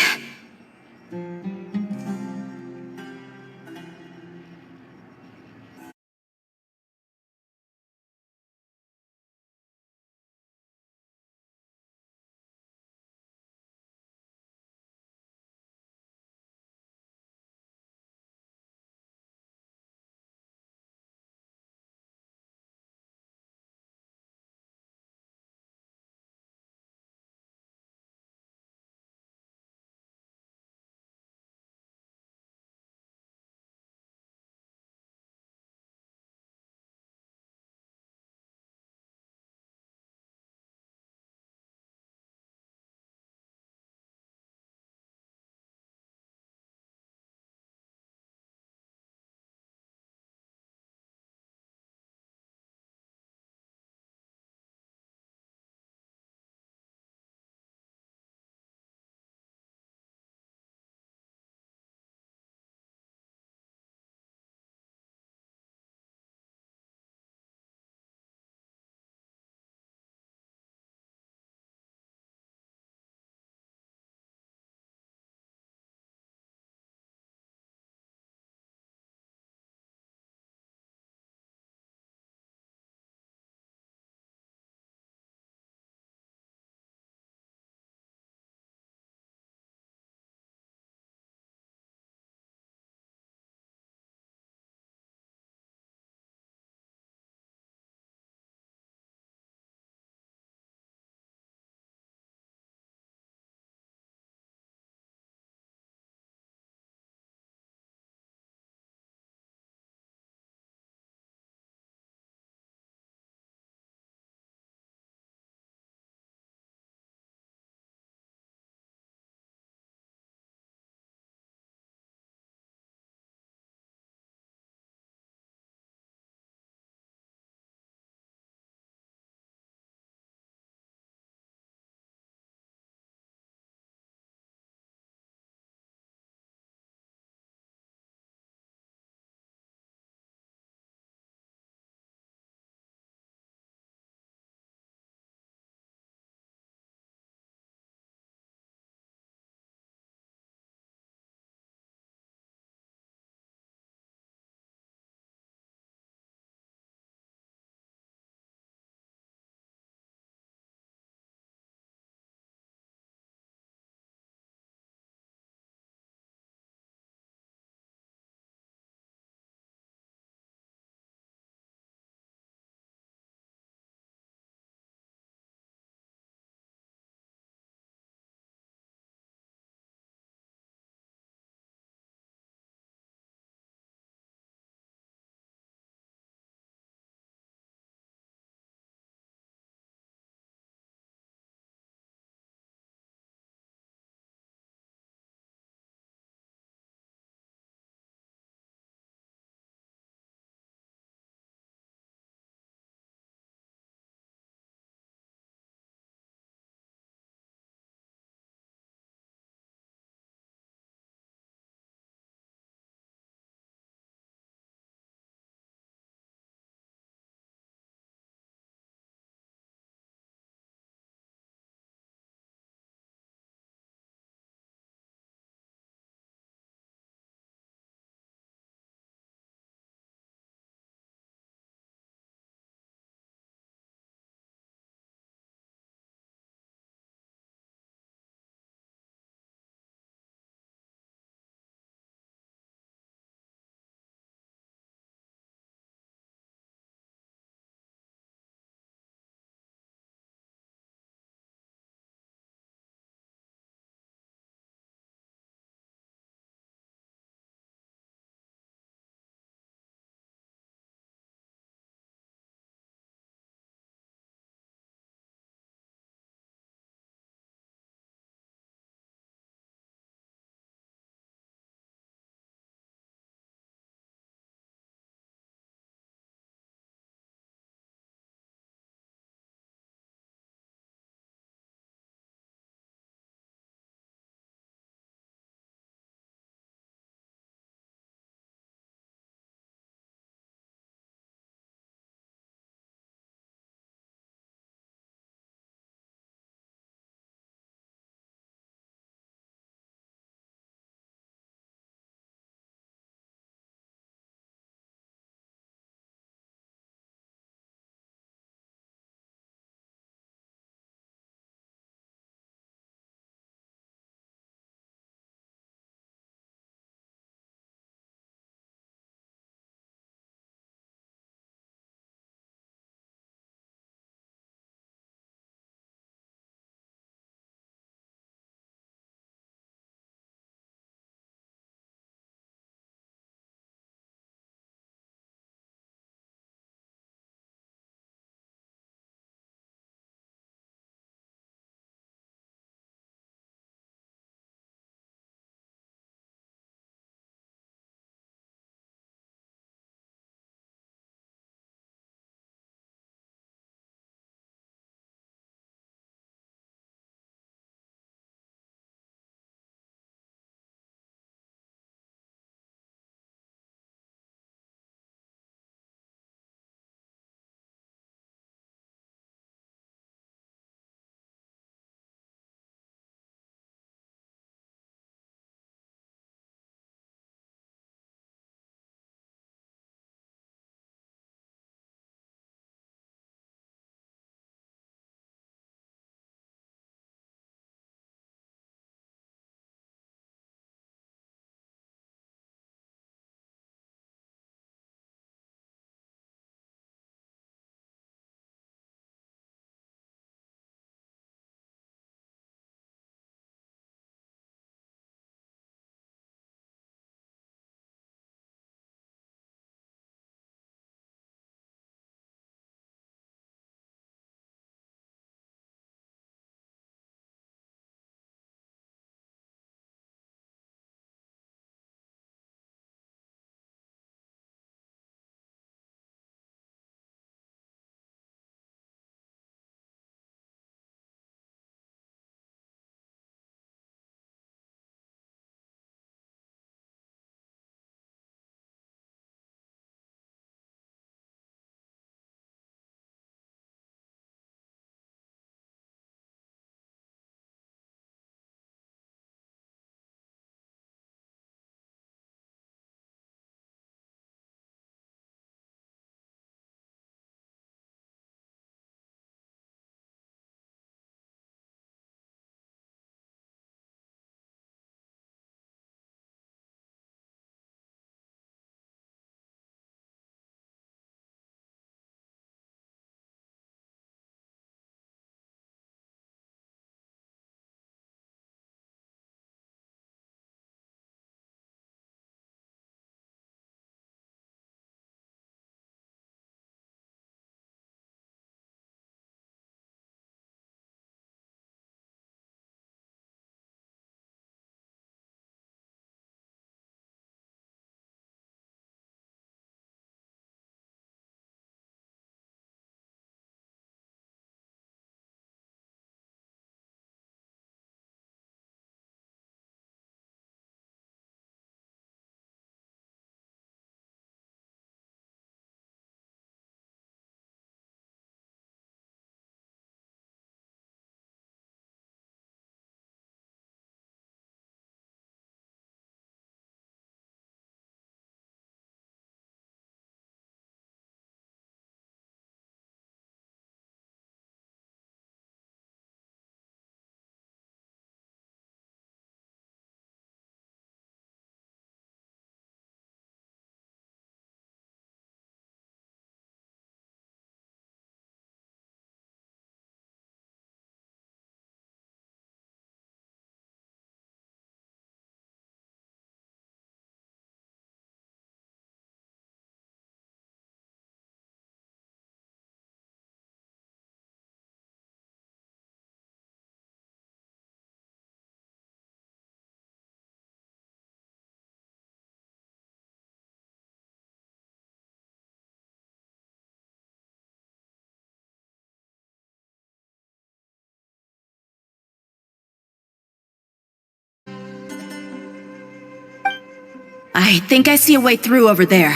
I think I see a way through over there,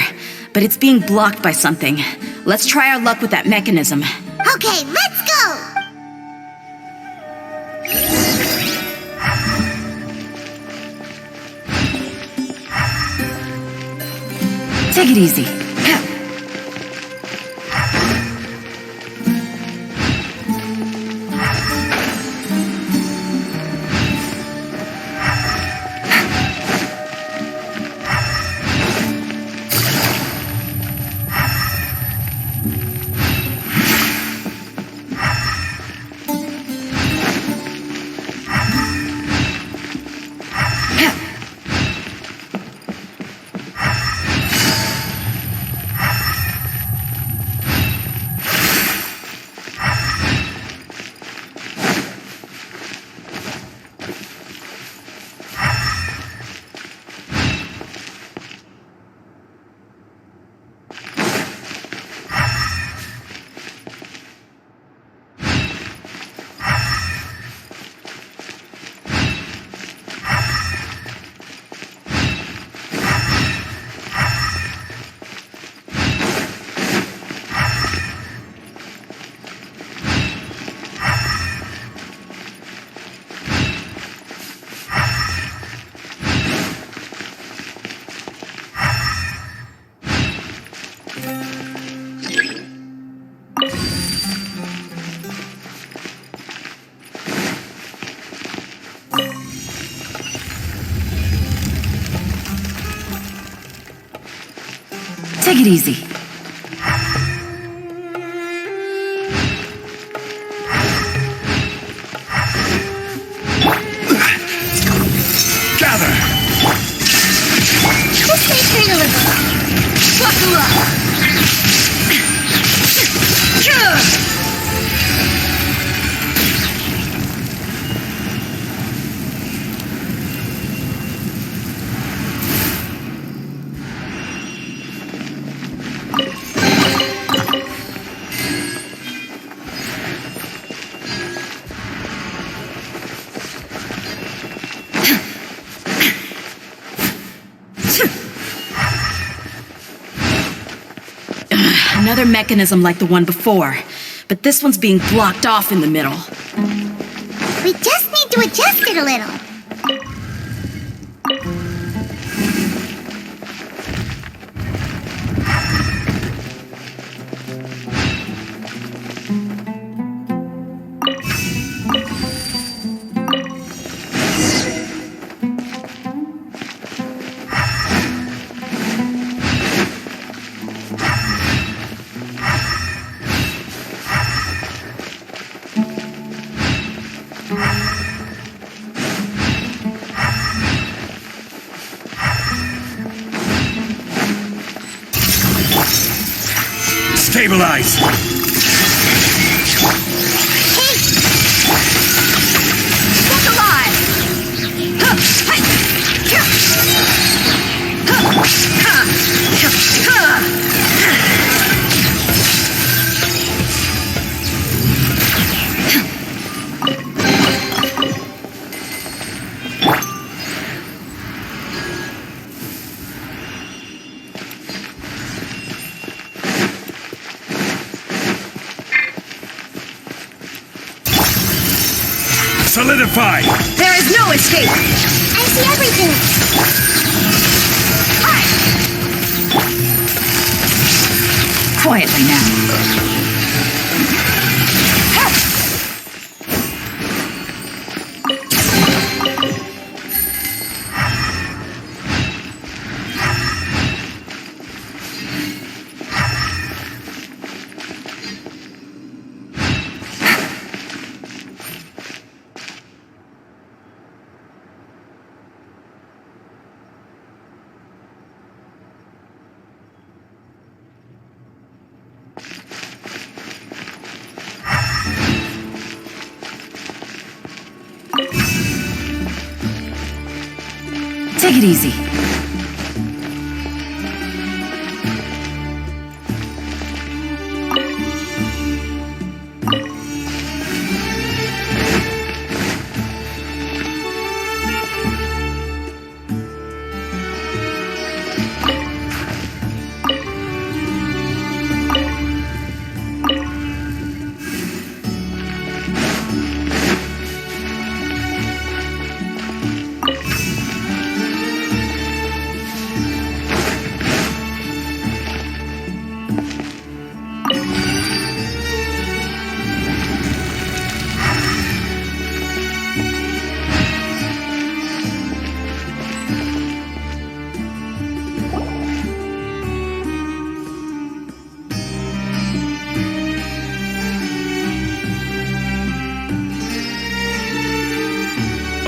but it's being blocked by something. Let's try our luck with that mechanism. Okay, let's go! Take it easy. Take it easy. Gather! Just stay straight a little. Buckle up! Another mechanism like the one before, but this one's being blocked off in the middle. We just need to adjust it a little. Stabilize! Look alive! Solidify! There is no escape! I see everything. Quietly now. Take it easy.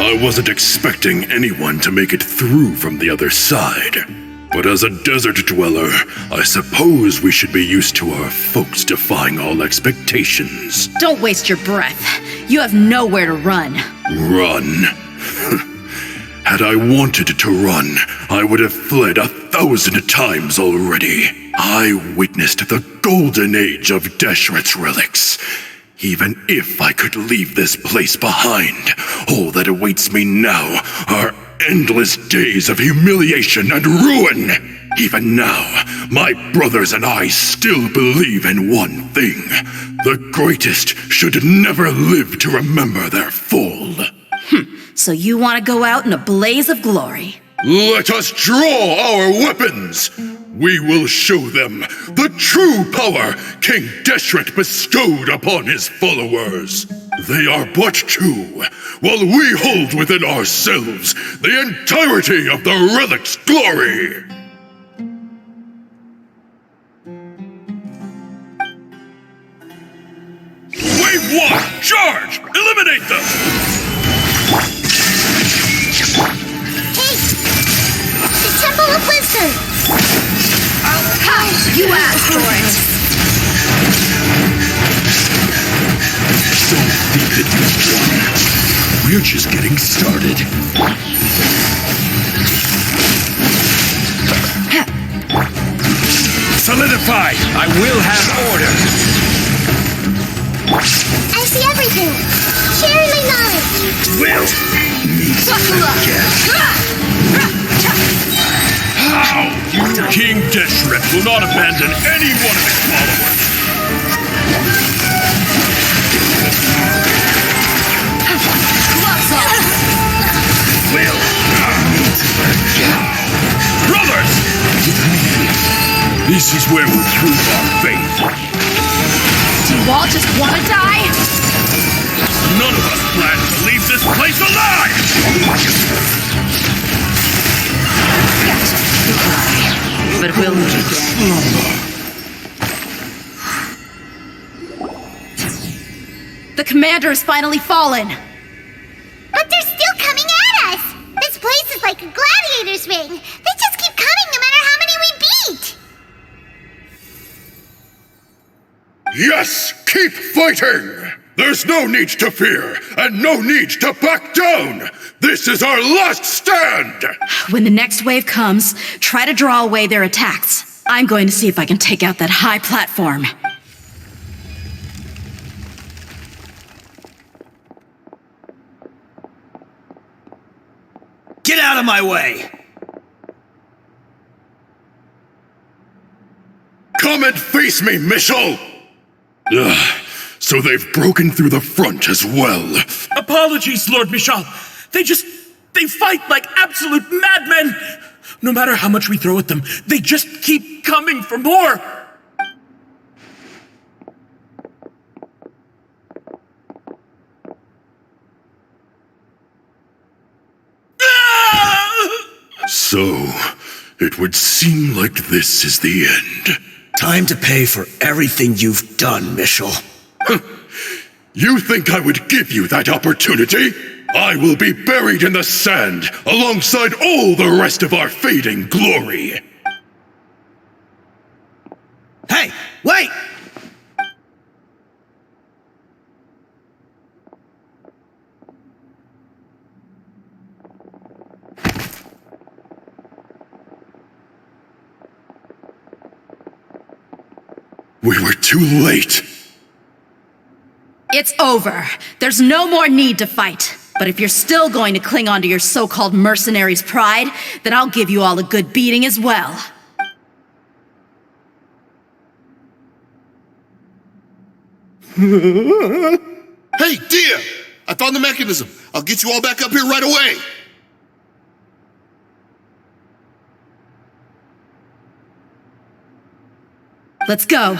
I wasn't expecting anyone to make it through from the other side. But as a desert dweller, I suppose we should be used to our folks defying all expectations. Don't waste your breath. You have nowhere to run. Run? Had I wanted to run, I would have fled 1,000 times already. I witnessed the golden age of Deshret's relics. Even if I could leave this place behind, all that awaits me now are endless days of humiliation and ruin. Even now, my brothers and I still believe in one thing. The greatest should never live to remember their fall. So you want to go out in a blaze of glory? Let us draw our weapons! We will show them the true power King Deshret bestowed upon his followers. They are but two, while we hold within ourselves the entirety of the relic's glory. Wave 1, charge! Eliminate them! Hey! The Temple of Wisdom! You asked for it. Don't think that you've won. We're just getting started. Solidify! I will have order! I see everything! Share my knowledge! Will meet again. How? King Deshret will not abandon any one of his followers. Gloves off! Will meet again. Brothers! This is where we'll prove our faith. Do you all just want to die? None of us plan to leave this place alive! But we'll meet again. The commander has finally fallen. But they're still coming at us! This place is like a gladiator's ring. They just keep coming no matter how many we beat! Yes, keep fighting! There's no need to fear, and no need to back down! This is our last stand! When the next wave comes, try to draw away their attacks. I'm going to see if I can take out that high platform. Get out of my way! Come and face me, Michel! Ugh, so they've broken through the front as well. Apologies, Lord Michal. They fight like absolute madmen. No matter how much we throw at them, they just keep coming for more. So, it would seem like this is the end. Time to pay for everything you've done, Michel. You think I would give you that opportunity? I will be buried in the sand alongside all the rest of our fading glory. Hey, wait! We were too late. It's over. There's no more need to fight. But if you're still going to cling on to your so-called mercenary's pride, then I'll give you all a good beating as well. Hey, Dehya! I found the mechanism. I'll get you all back up here right away. Let's go.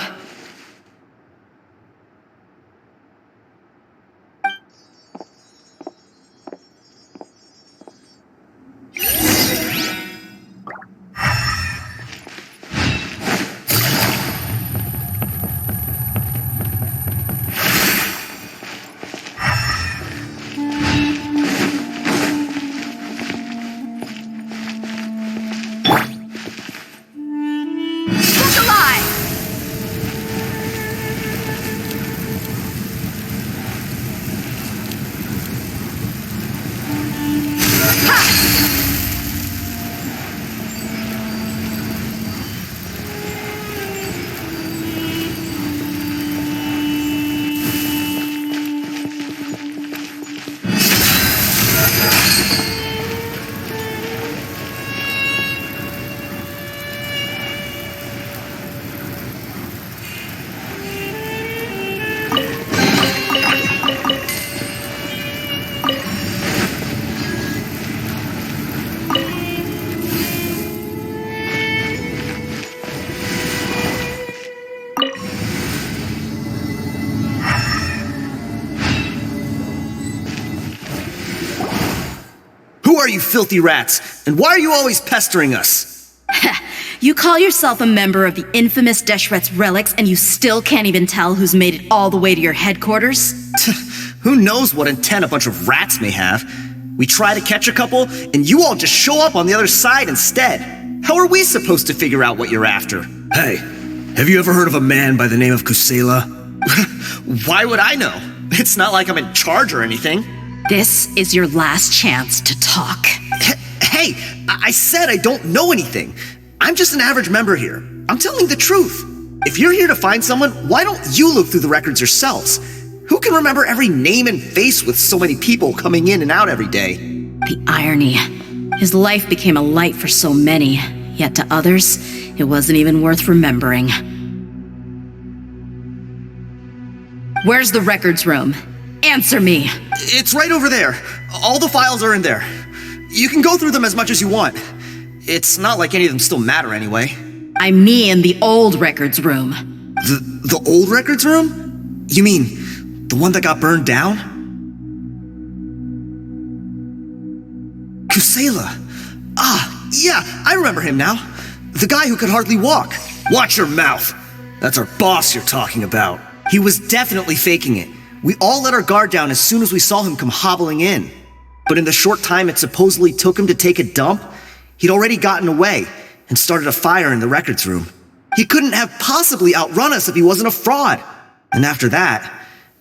Who are you filthy rats? And why are you always pestering us? You call yourself a member of the infamous Deshret's relics, and you still can't even tell who's made it all the way to your headquarters? Who knows what intent a bunch of rats may have? We try to catch a couple, and you all just show up on the other side instead. How are we supposed to figure out what you're after? Hey, have you ever heard of a man by the name of Kusela? Why would I know? It's not like I'm in charge or anything. This is your last chance to talk. Hey, I said I don't know anything. I'm just an average member here. I'm telling the truth. If you're here to find someone, why don't you look through the records yourselves? Who can remember every name and face with so many people coming in and out every day? The irony. His life became a light for so many, yet to others, it wasn't even worth remembering. Where's the records room? Answer me! It's right over there. All the files are in there. You can go through them as much as you want. It's not like any of them still matter anyway. I mean the old records room. The old records room? You mean the one that got burned down? Kusela. Ah, yeah, I remember him now. The guy who could hardly walk. Watch your mouth. That's our boss you're talking about. He was definitely faking it. We all let our guard down as soon as we saw him come hobbling in. But in the short time it supposedly took him to take a dump, he'd already gotten away and started a fire in the records room. He couldn't have possibly outrun us if he wasn't a fraud. And after that,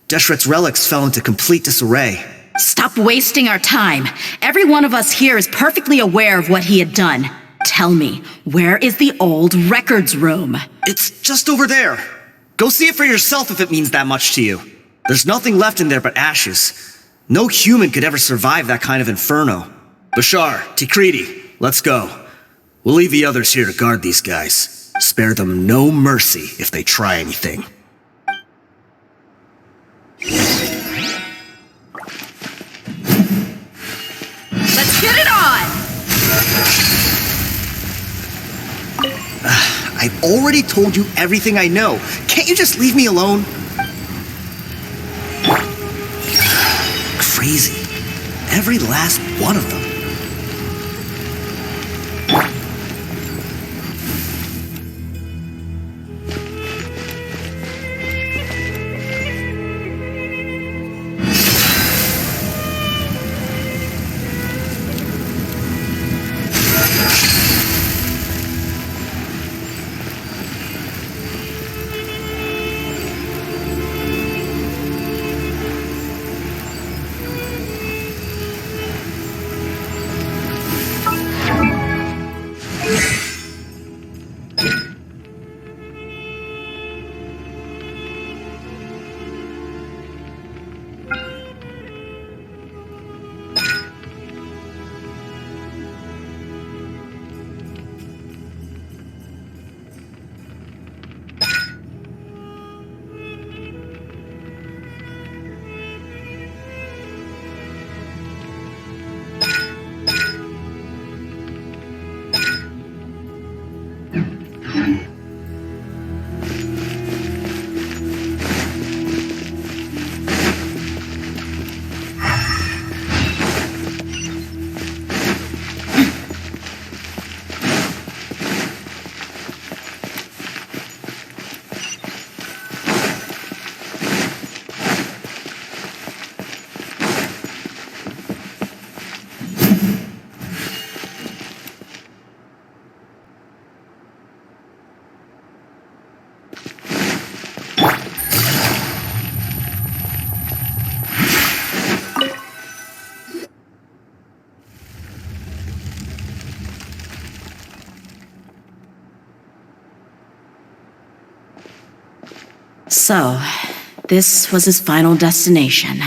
Deshret's relics fell into complete disarray. Stop wasting our time. Every one of us here is perfectly aware of what he had done. Tell me, where is the old records room? It's just over there. Go see it for yourself if it means that much to you. There's nothing left in there but ashes. No human could ever survive that kind of inferno. Bashar, Tikriti, let's go. We'll leave the others here to guard these guys. Spare them no mercy if they try anything. Let's get it on! I've already told you everything I know. Can't you just leave me alone? Crazy. Every last one of them. So, this was his final destination.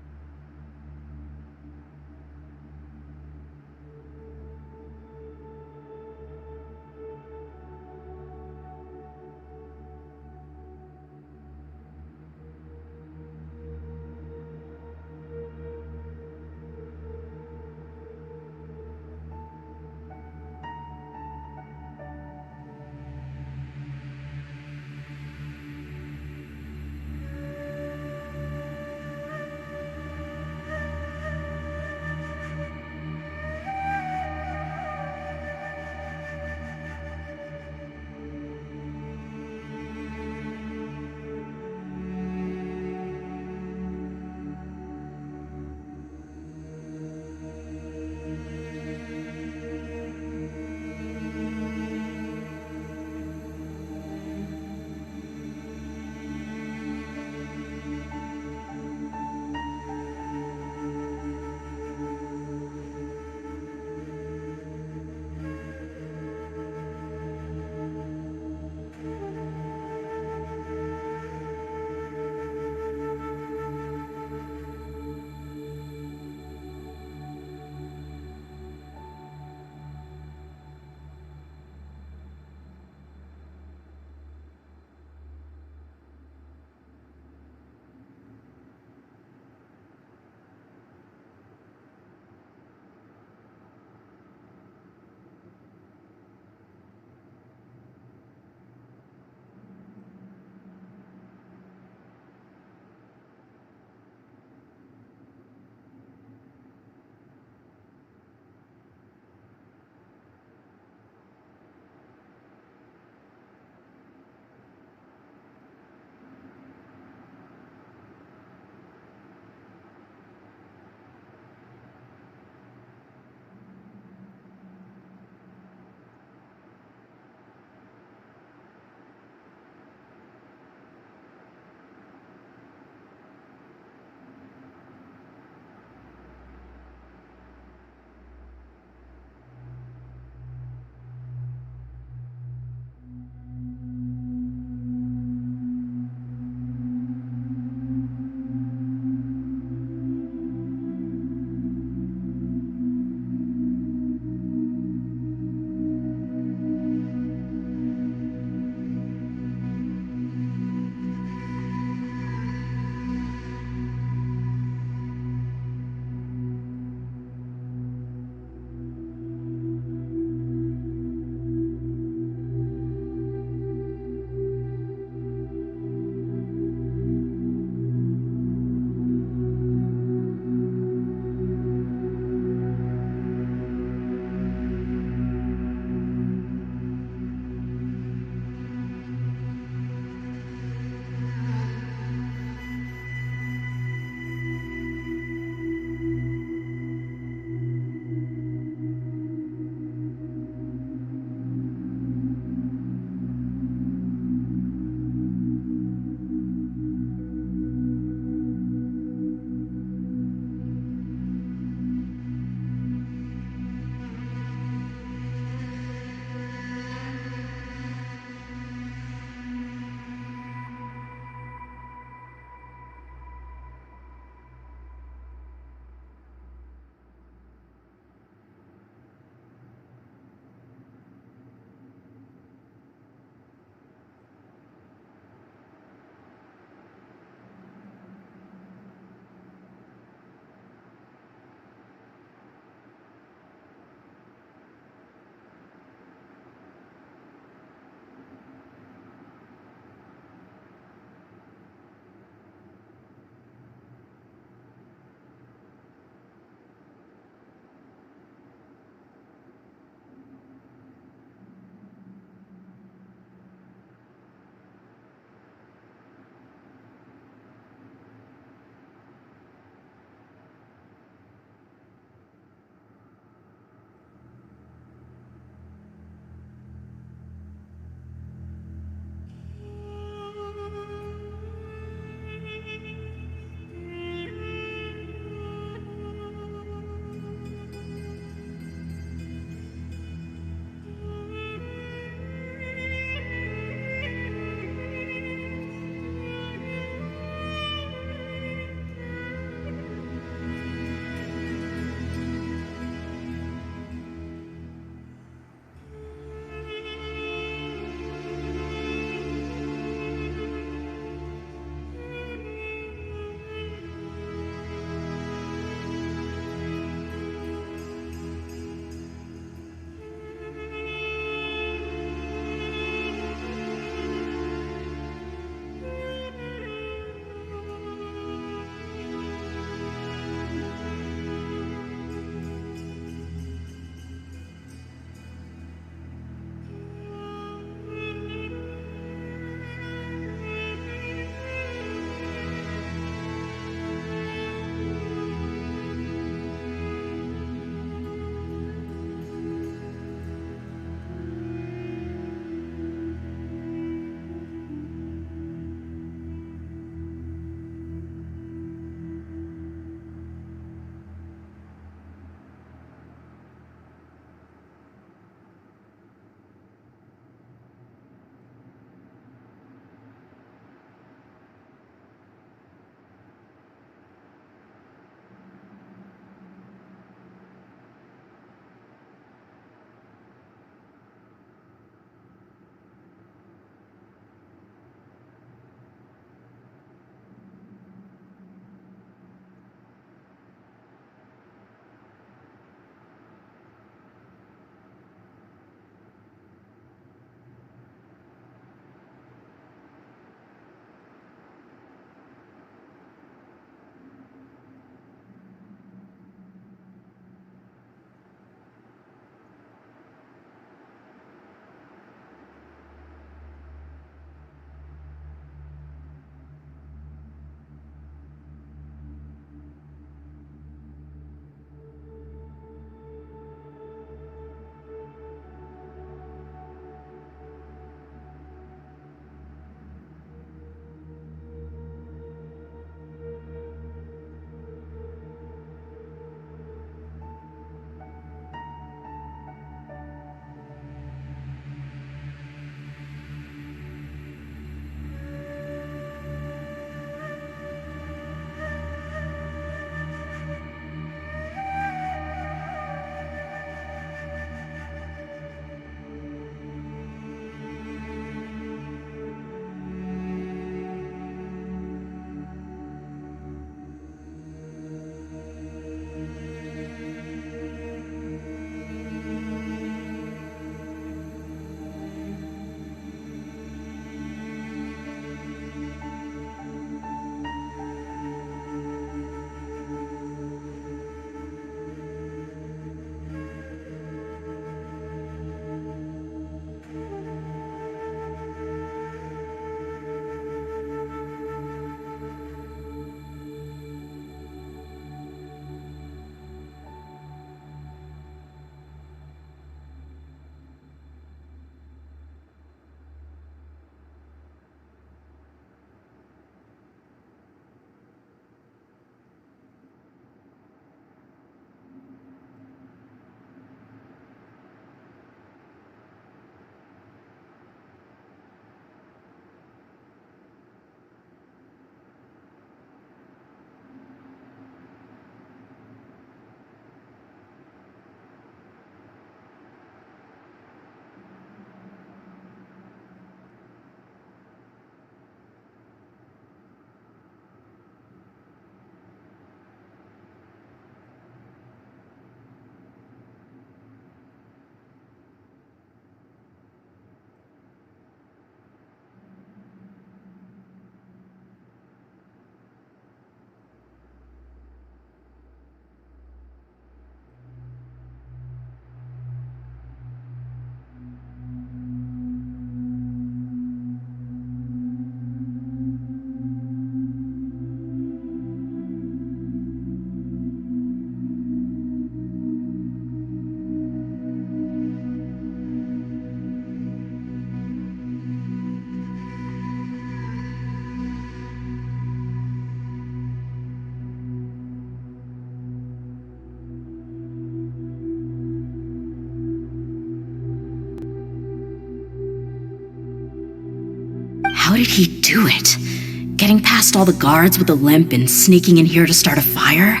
How did he do it? Getting past all the guards with a limp and sneaking in here to start a fire?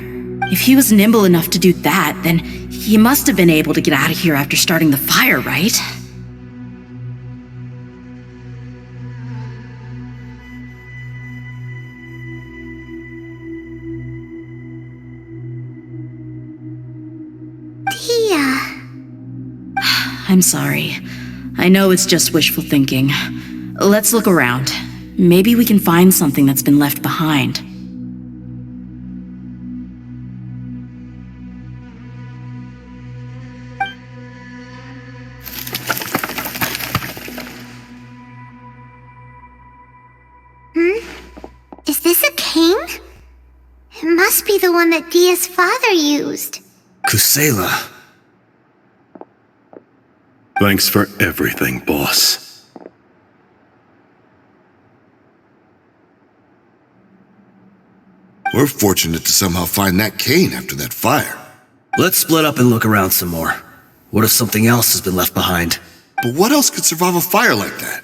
If he was nimble enough to do that, then he must have been able to get out of here after starting the fire, right? Dehya. I'm sorry. I know it's just wishful thinking. Let's look around. Maybe we can find something that's been left behind. Is this a cane? It must be the one that Dehya's father used. Kusela. Thanks for everything, boss. We're fortunate to somehow find that cane after that fire. Let's split up and look around some more. What if something else has been left behind? But what else could survive a fire like that?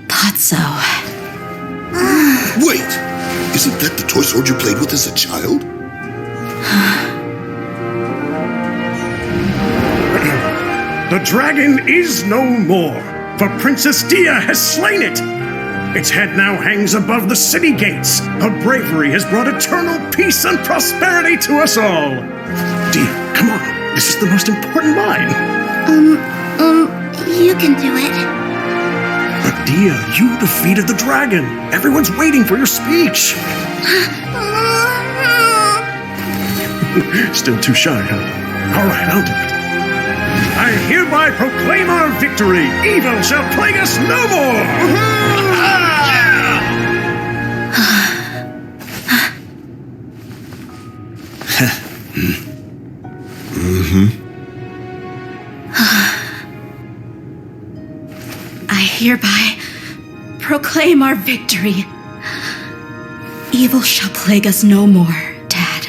Thought so. Wait! Isn't that the toy sword you played with as a child? The dragon is no more, for Princess Dehya has slain it. Its head now hangs above the city gates. Her bravery has brought eternal peace and prosperity to us all. Dehya, come on. This is the most important line. You can do it. But Dehya, you defeated the dragon. Everyone's waiting for your speech. Still too shy, huh? All right, I'll do it. I hereby proclaim our victory. Evil shall plague us no more. I hereby proclaim our victory. Evil shall plague us no more, Dad.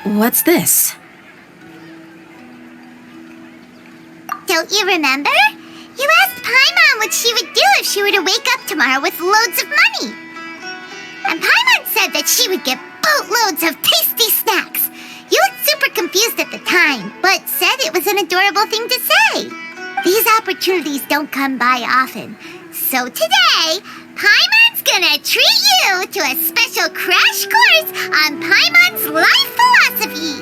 What's this? Don't you remember? You asked Paimon what she would do if she were to wake up tomorrow with loads of money. And Paimon said that she would get boatloads of tasty snacks. You looked super confused at the time, but said it was an adorable thing to say. These opportunities don't come by often. So today, Paimon's gonna treat you to a special crash course on Paimon's life philosophy.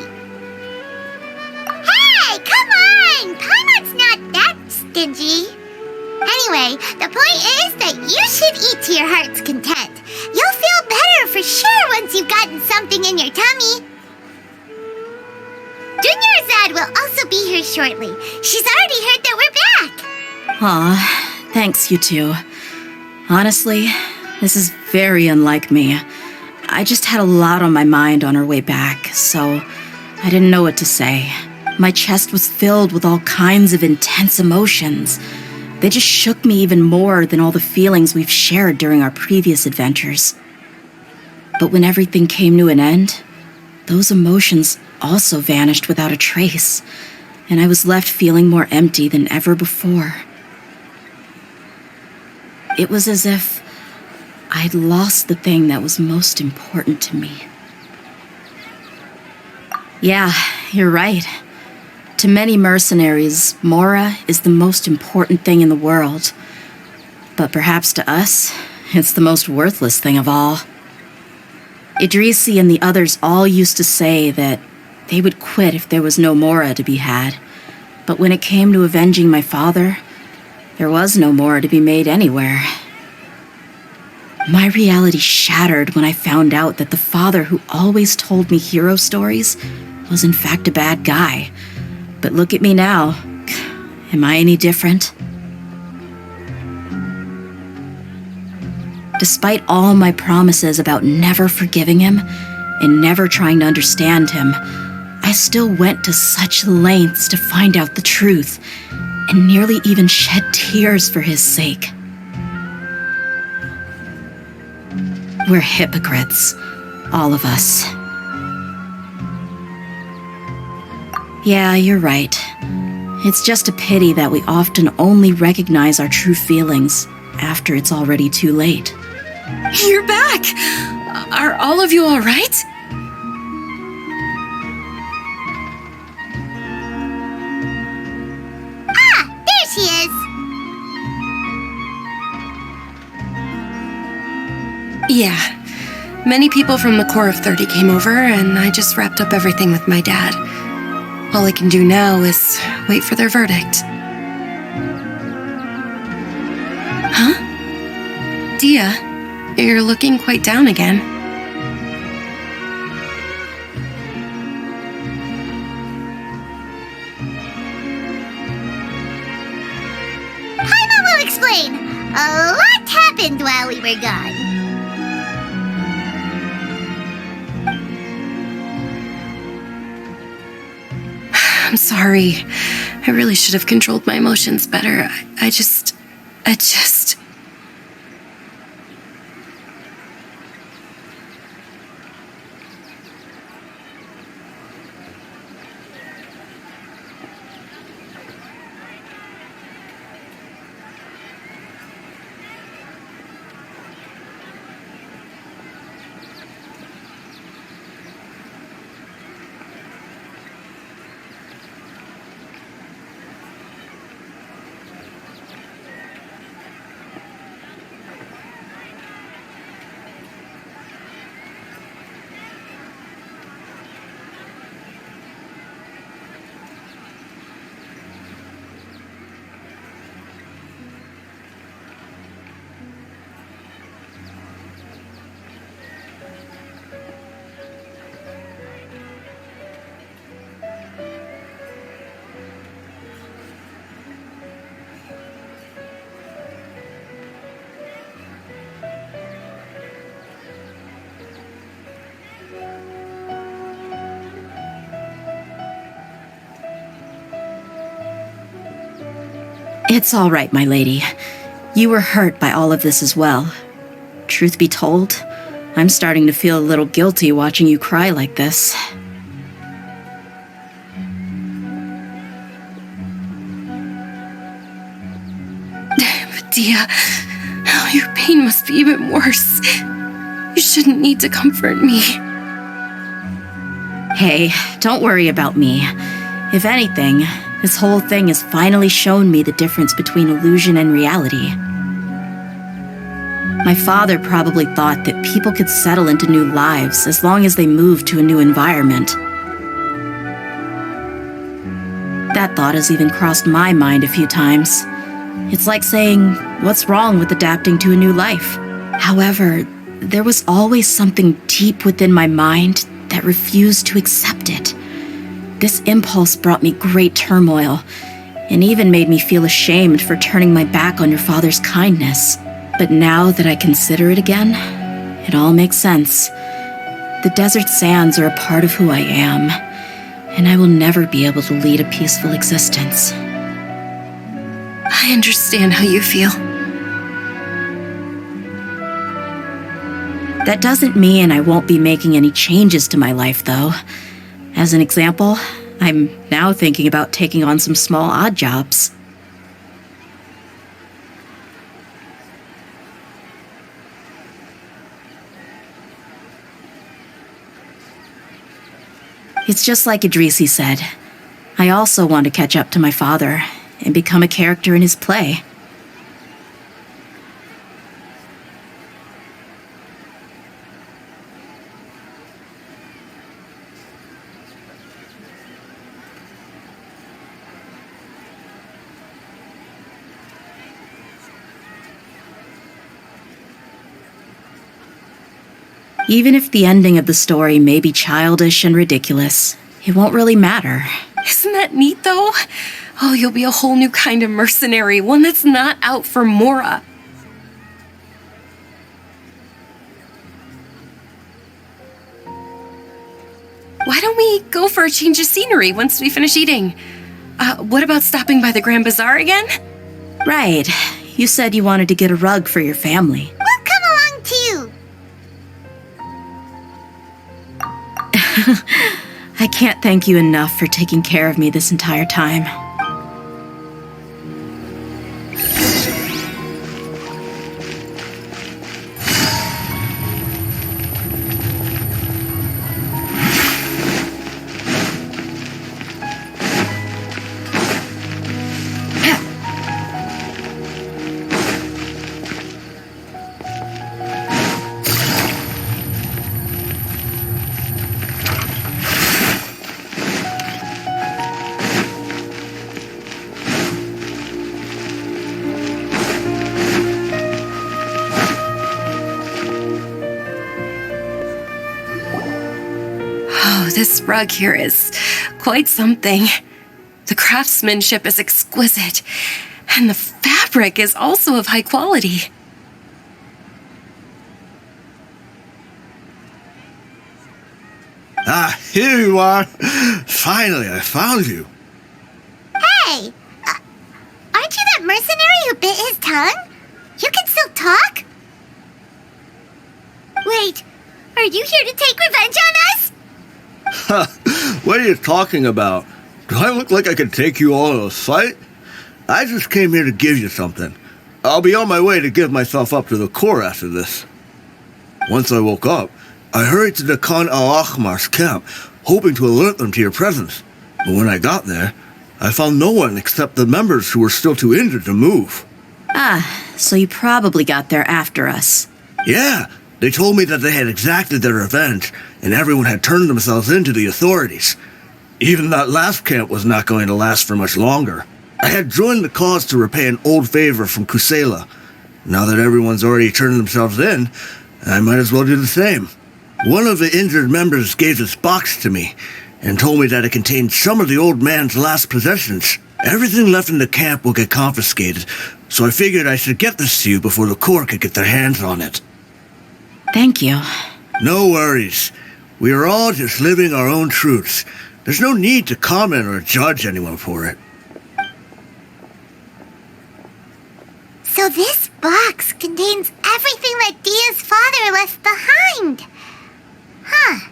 Hey, come on! Paimon's not that stingy. Anyway, the point is that you should eat to your heart's content. You'll feel better for sure once you've gotten something in your tummy. Dunyarzad will also be here shortly. She's already heard that we're back. Aw, thanks, you two. Honestly, this is very unlike me. I just had a lot on my mind on our way back, so I didn't know what to say. My chest was filled with all kinds of intense emotions. They just shook me even more than all the feelings we've shared during our previous adventures. But when everything came to an end, those emotions also vanished without a trace, and I was left feeling more empty than ever before. It was as if I'd lost the thing that was most important to me. Yeah, you're right. To many mercenaries, Mora is the most important thing in the world. But perhaps to us, it's the most worthless thing of all. Idrisi and the others all used to say that they would quit if there was no Mora to be had. But when it came to avenging my father, there was no Mora to be made anywhere. My reality shattered when I found out that the father who always told me hero stories was in fact a bad guy. But look at me now. Am I any different? Despite all my promises about never forgiving him and never trying to understand him, I still went to such lengths to find out the truth and nearly even shed tears for his sake. We're hypocrites, all of us. Yeah, you're right. It's just a pity that we often only recognize our true feelings after it's already too late. You're back! Are all of you all right? There she is! Yeah. Many people from the Corps of 30 came over, and I just wrapped up everything with my dad. All I can do now is wait for their verdict. Huh? Dehya, you're looking quite down again. Paimon will explain. A lot happened while we were gone. I'm sorry. I really should have controlled my emotions better. I just... It's all right, my lady. You were hurt by all of this as well. Truth be told, I'm starting to feel a little guilty watching you cry like this. But Dehya, your pain must be even worse. You shouldn't need to comfort me. Hey, don't worry about me. If anything, this whole thing has finally shown me the difference between illusion and reality. My father probably thought that people could settle into new lives as long as they moved to a new environment. That thought has even crossed my mind a few times. It's like saying, what's wrong with adapting to a new life? However, there was always something deep within my mind that refused to accept it. This impulse brought me great turmoil, and even made me feel ashamed for turning my back on your father's kindness. But now that I consider it again, it all makes sense. The desert sands are a part of who I am, and I will never be able to lead a peaceful existence. I understand how you feel. That doesn't mean I won't be making any changes to my life, though. As an example, I'm now thinking about taking on some small odd jobs. It's just like Idrisi said. I also want to catch up to my father and become a character in his play. Even if the ending of the story may be childish and ridiculous, it won't really matter. Isn't that neat, though? Oh, you'll be a whole new kind of mercenary, one that's not out for Mora. Why don't we go for a change of scenery once we finish eating? What about stopping by the Grand Bazaar again? Right. You said you wanted to get a rug for your family. We'll come along too. I can't thank you enough for taking care of me this entire time. Oh, this rug here is quite something. The craftsmanship is exquisite, and the fabric is also of high quality. Ah, here you are. Finally, I found you. Hey, aren't you that mercenary who bit his tongue? You can still talk? Wait, are you here to take revenge on us? What are you talking about? Do I look like I could take you all in a fight? I just came here to give you something. I'll be on my way to give myself up to the Corps after this. Once I woke up, I hurried to the Khan al-Ahmar's camp, hoping to alert them to your presence. But when I got there, I found no one except the members who were still too injured to move. Ah, so you probably got there after us. Yeah, they told me that they had exacted their revenge, and everyone had turned themselves in to the authorities. Even that last camp was not going to last for much longer. I had joined the cause to repay an old favor from Kusela. Now that everyone's already turned themselves in, I might as well do the same. One of the injured members gave this box to me, and told me that it contained some of the old man's last possessions. Everything left in the camp will get confiscated, so I figured I should get this to you before the Corps could get their hands on it. Thank you. No worries. We are all just living our own truths. There's no need to comment or judge anyone for it. So this box contains everything that Dia's father left behind. Huh.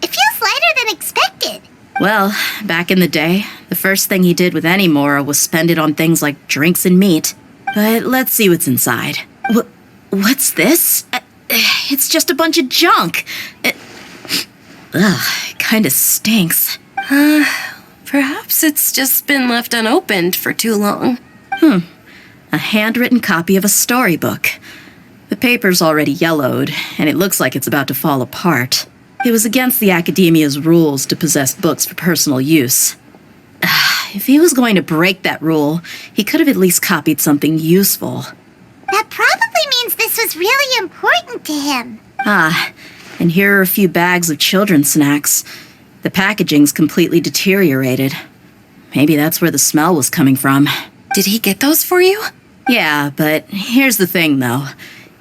It feels lighter than expected. Well, back in the day, the first thing he did with any Mora was spend it on things like drinks and meat. But let's see what's inside. What's this? It's just a bunch of junk. It kinda stinks. Perhaps it's just been left unopened for too long. A handwritten copy of a storybook. The paper's already yellowed, and it looks like it's about to fall apart. It was against the Academia's rules to possess books for personal use. If he was going to break that rule, he could have at least copied something useful. That probably means this was really important to him. And here are a few bags of children's snacks. The packaging's completely deteriorated. Maybe that's where the smell was coming from. Did he get those for you? Yeah, but here's the thing, though.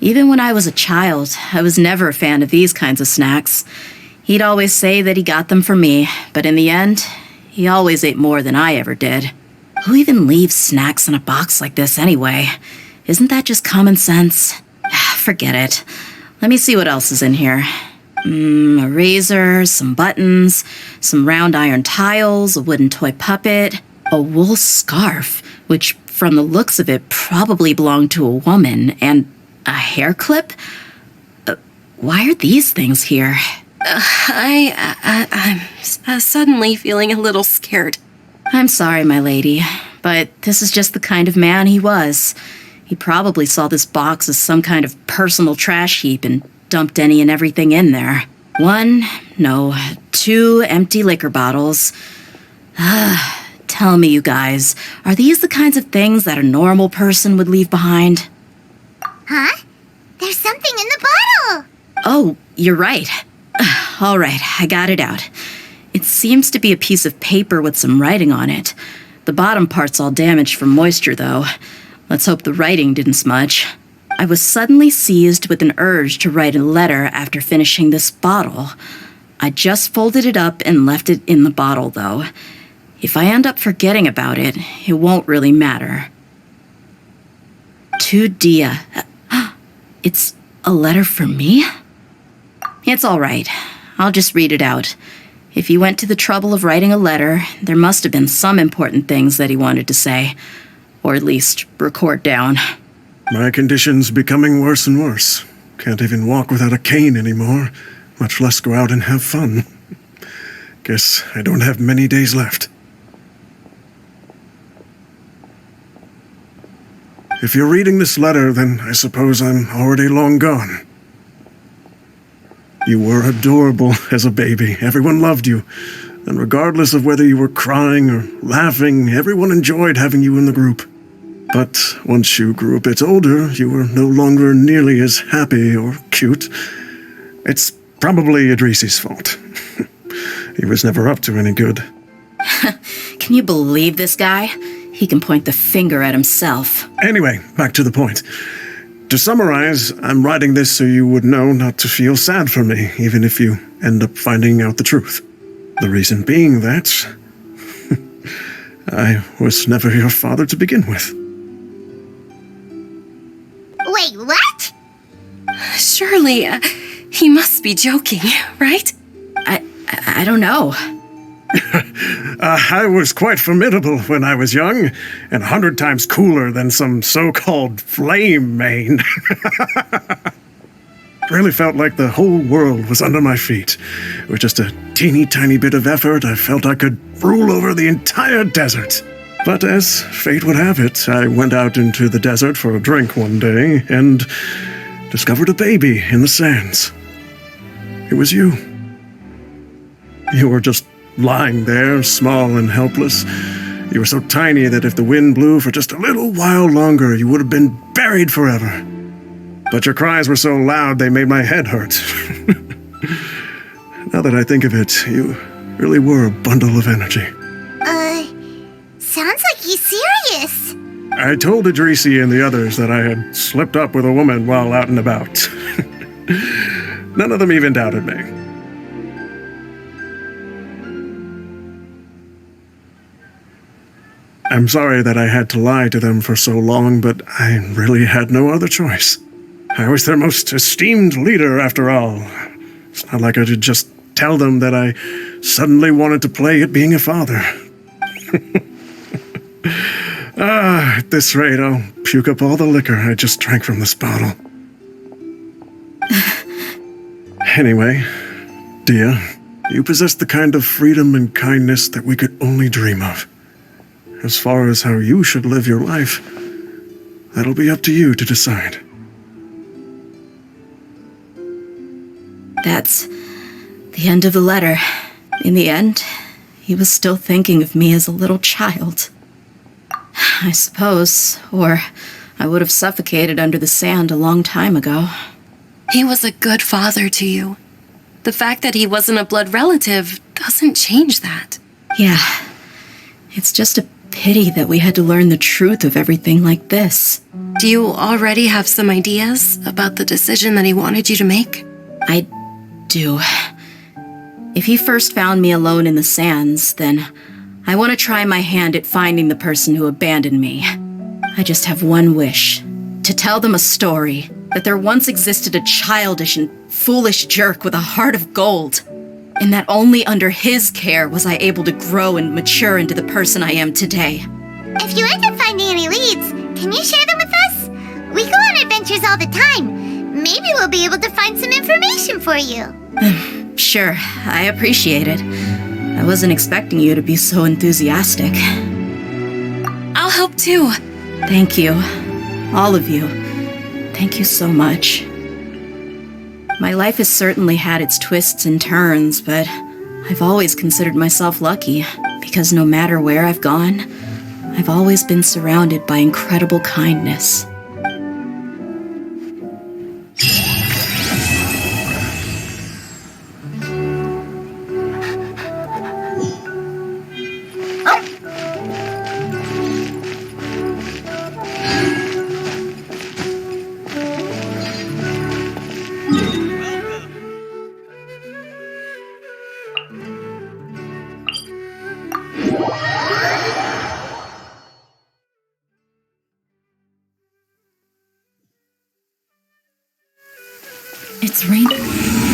Even when I was a child, I was never a fan of these kinds of snacks. He'd always say that he got them for me, but in the end, he always ate more than I ever did. Who even leaves snacks in a box like this anyway? Isn't that just common sense? Forget it. Let me see what else is in here. A razor, some buttons, some round iron tiles, a wooden toy puppet, a wool scarf, which, from the looks of it, probably belonged to a woman, and a hair clip? Why are these things here? I'm suddenly feeling a little scared. I'm sorry, my lady, but this is just the kind of man he was. He probably saw this box as some kind of personal trash heap and dumped any and everything in there. 2 empty liquor bottles. Tell me, you guys, are these the kinds of things that a normal person would leave behind? Huh? There's something in the bottle. Oh, you're right. All right, I got it out. It seems to be a piece of paper with some writing on it. The bottom part's all damaged from moisture, though. Let's hope the writing didn't smudge. I was suddenly seized with an urge to write a letter after finishing this bottle. I just folded it up and left it in the bottle, though. If I end up forgetting about it, it won't really matter. To Dehya. It's a letter for me? It's all right. I'll just read it out. If he went to the trouble of writing a letter, there must have been some important things that he wanted to say. Or at least record down. My condition's becoming worse and worse. Can't even walk without a cane anymore, much less go out and have fun. Guess I don't have many days left. If you're reading this letter, then I suppose I'm already long gone. You were adorable as a baby. Everyone loved you. And regardless of whether you were crying or laughing, everyone enjoyed having you in the group. But once you grew a bit older, you were no longer nearly as happy or cute. It's probably Idrisi's fault. He was never up to any good. Can you believe this guy? He can point the finger at himself. Anyway, back to the point. To summarize, I'm writing this so you would know not to feel sad for me, even if you end up finding out the truth. The reason being that I was never your father to begin with. Wait, what? Surely, he must be joking, right? I don't know. I was quite formidable when I was young, and 100 times cooler than some so-called flame main. Really felt like the whole world was under my feet. With just a teeny tiny bit of effort, I felt I could rule over the entire desert. But as fate would have it, I went out into the desert for a drink one day and discovered a baby in the sands. It was you. You were just lying there, small and helpless. You were so tiny that if the wind blew for just a little while longer, you would have been buried forever. But your cries were so loud they made my head hurt. Now that I think of it, you really were a bundle of energy. Sounds like he's serious. I told Idrisi and the others that I had slipped up with a woman while out and about. None of them even doubted me. I'm sorry that I had to lie to them for so long, but I really had no other choice. I was their most esteemed leader, after all. It's not like I could just tell them that I suddenly wanted to play at being a father. At this rate, I'll puke up all the liquor I just drank from this bottle. Anyway, Dehya, you possess the kind of freedom and kindness that we could only dream of. As far as how you should live your life, that'll be up to you to decide. That's the end of the letter. In the end, he was still thinking of me as a little child. I suppose, or I would have suffocated under the sand a long time ago. He was a good father to you. The fact that he wasn't a blood relative doesn't change that. Yeah, it's just a pity that we had to learn the truth of everything like this. Do you already have some ideas about the decision that he wanted you to make? I do. If he first found me alone in the sands, then I want to try my hand at finding the person who abandoned me. I just have one wish. To tell them a story. That there once existed a childish and foolish jerk with a heart of gold. And that only under his care was I able to grow and mature into the person I am today. If you end up finding any leads, can you share them with us? We go on adventures all the time. Maybe we'll be able to find some information for you. Sure, I appreciate it. I wasn't expecting you to be so enthusiastic. I'll help too. Thank you. All of you. Thank you so much. My life has certainly had its twists and turns, but I've always considered myself lucky, because no matter where I've gone, I've always been surrounded by incredible kindness. It's raining.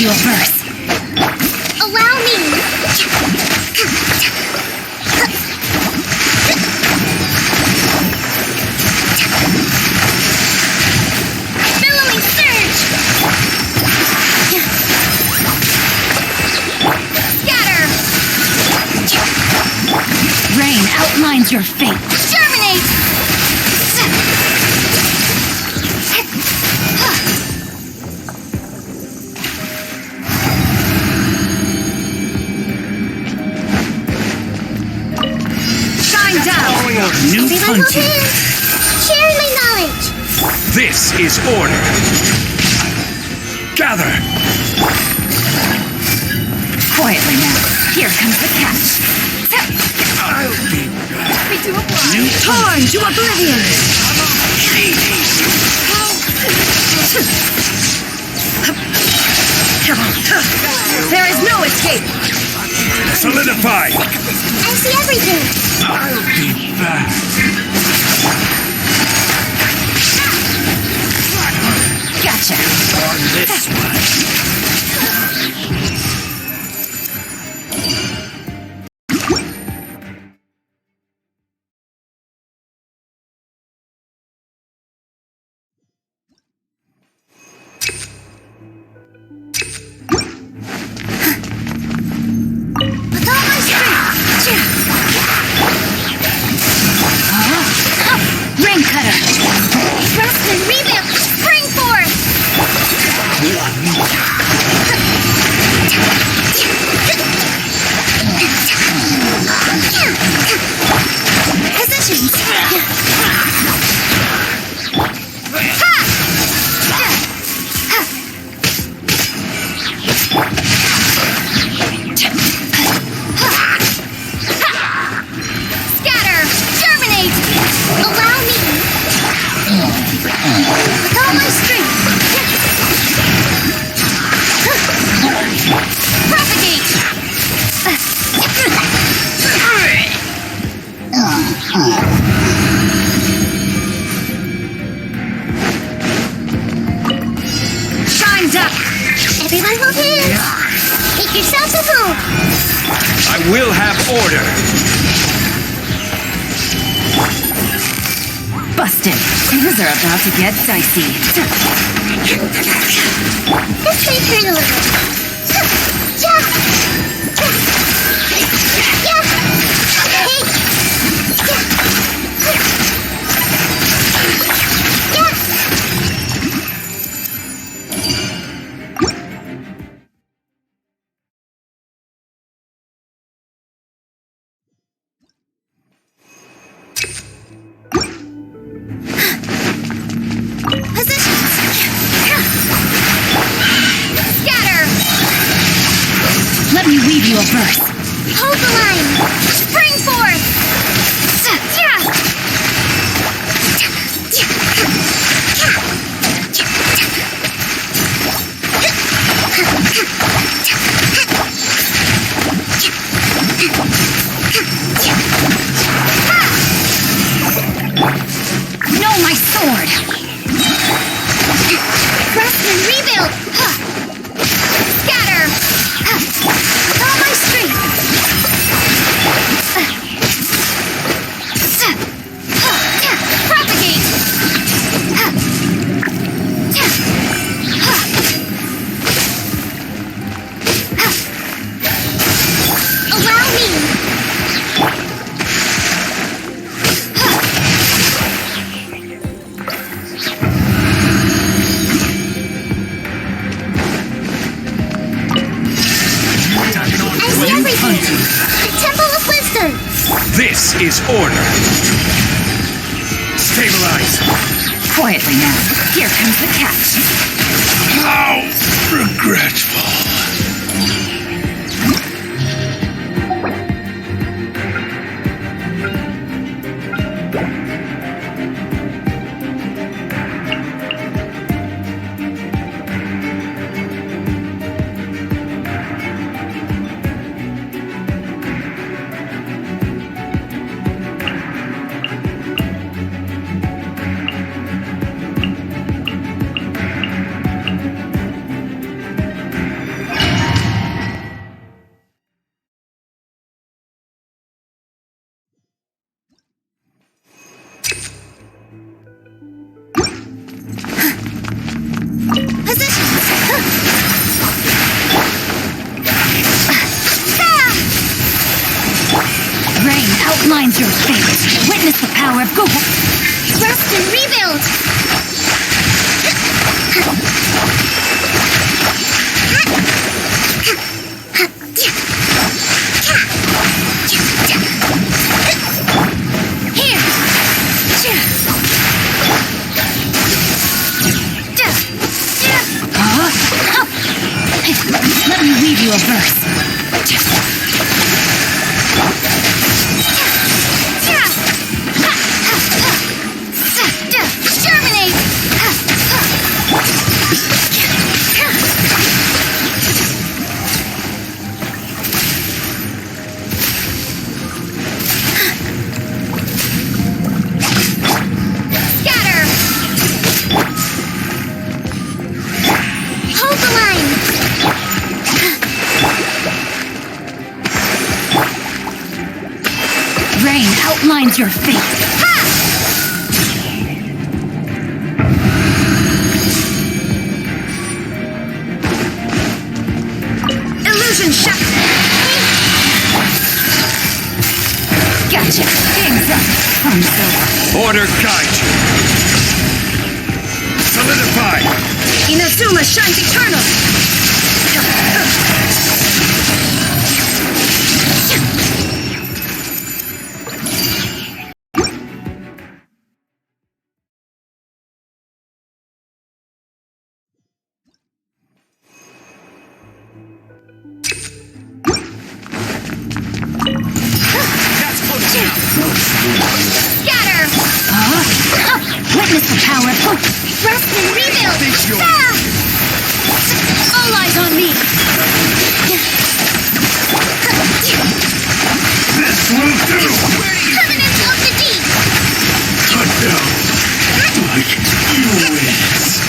you a verse. Allow me. Billowing surge. Scatter. Rain outlines your fate. Germinate. hunt you. Share my knowledge. This is order. Gather. Quietly now. Here comes the catch. I'll be back. Torn to oblivion! There is no escape! Solidify. I see everything. I'll be back. Gotcha! On this one. With all my strength. Ring cutter! Thrust and rebuild. Spring forth. Positions. Scatter! Germinate! Allow me. With all my strength. Propagate! Time's up! Everyone hold hands. Make yourselves at home. I will have order. Busted! Things are about to get dicey. This may hurt a little. Yeah. Yeah. Hey. Yeah. Positions. Scatter! Let me weave you a verse. Hold the line. Spring forth! No, my sword! Thrust and rebuild. Scatter! With all my strength. Propagate! Allow me. I see everything. The Temple of Wisdom. This is order. Stabilize. Quietly now. Here comes the catch. How regretful. Rain outlines your fate. Witness the power of Google. Thrust and rebuild. Here! you a verse. Germinate! Scatter! Hold the line! Rain outlines your fate. Illusion shot! Gotcha. Game's up. Thumb's over. Order guide you. Solidify. Inazuma shines eternal! Scatter! Witness the power. Rest and rebuild! All eyes on me. This will do! Covenant of the Deep! Cut down! Like you is!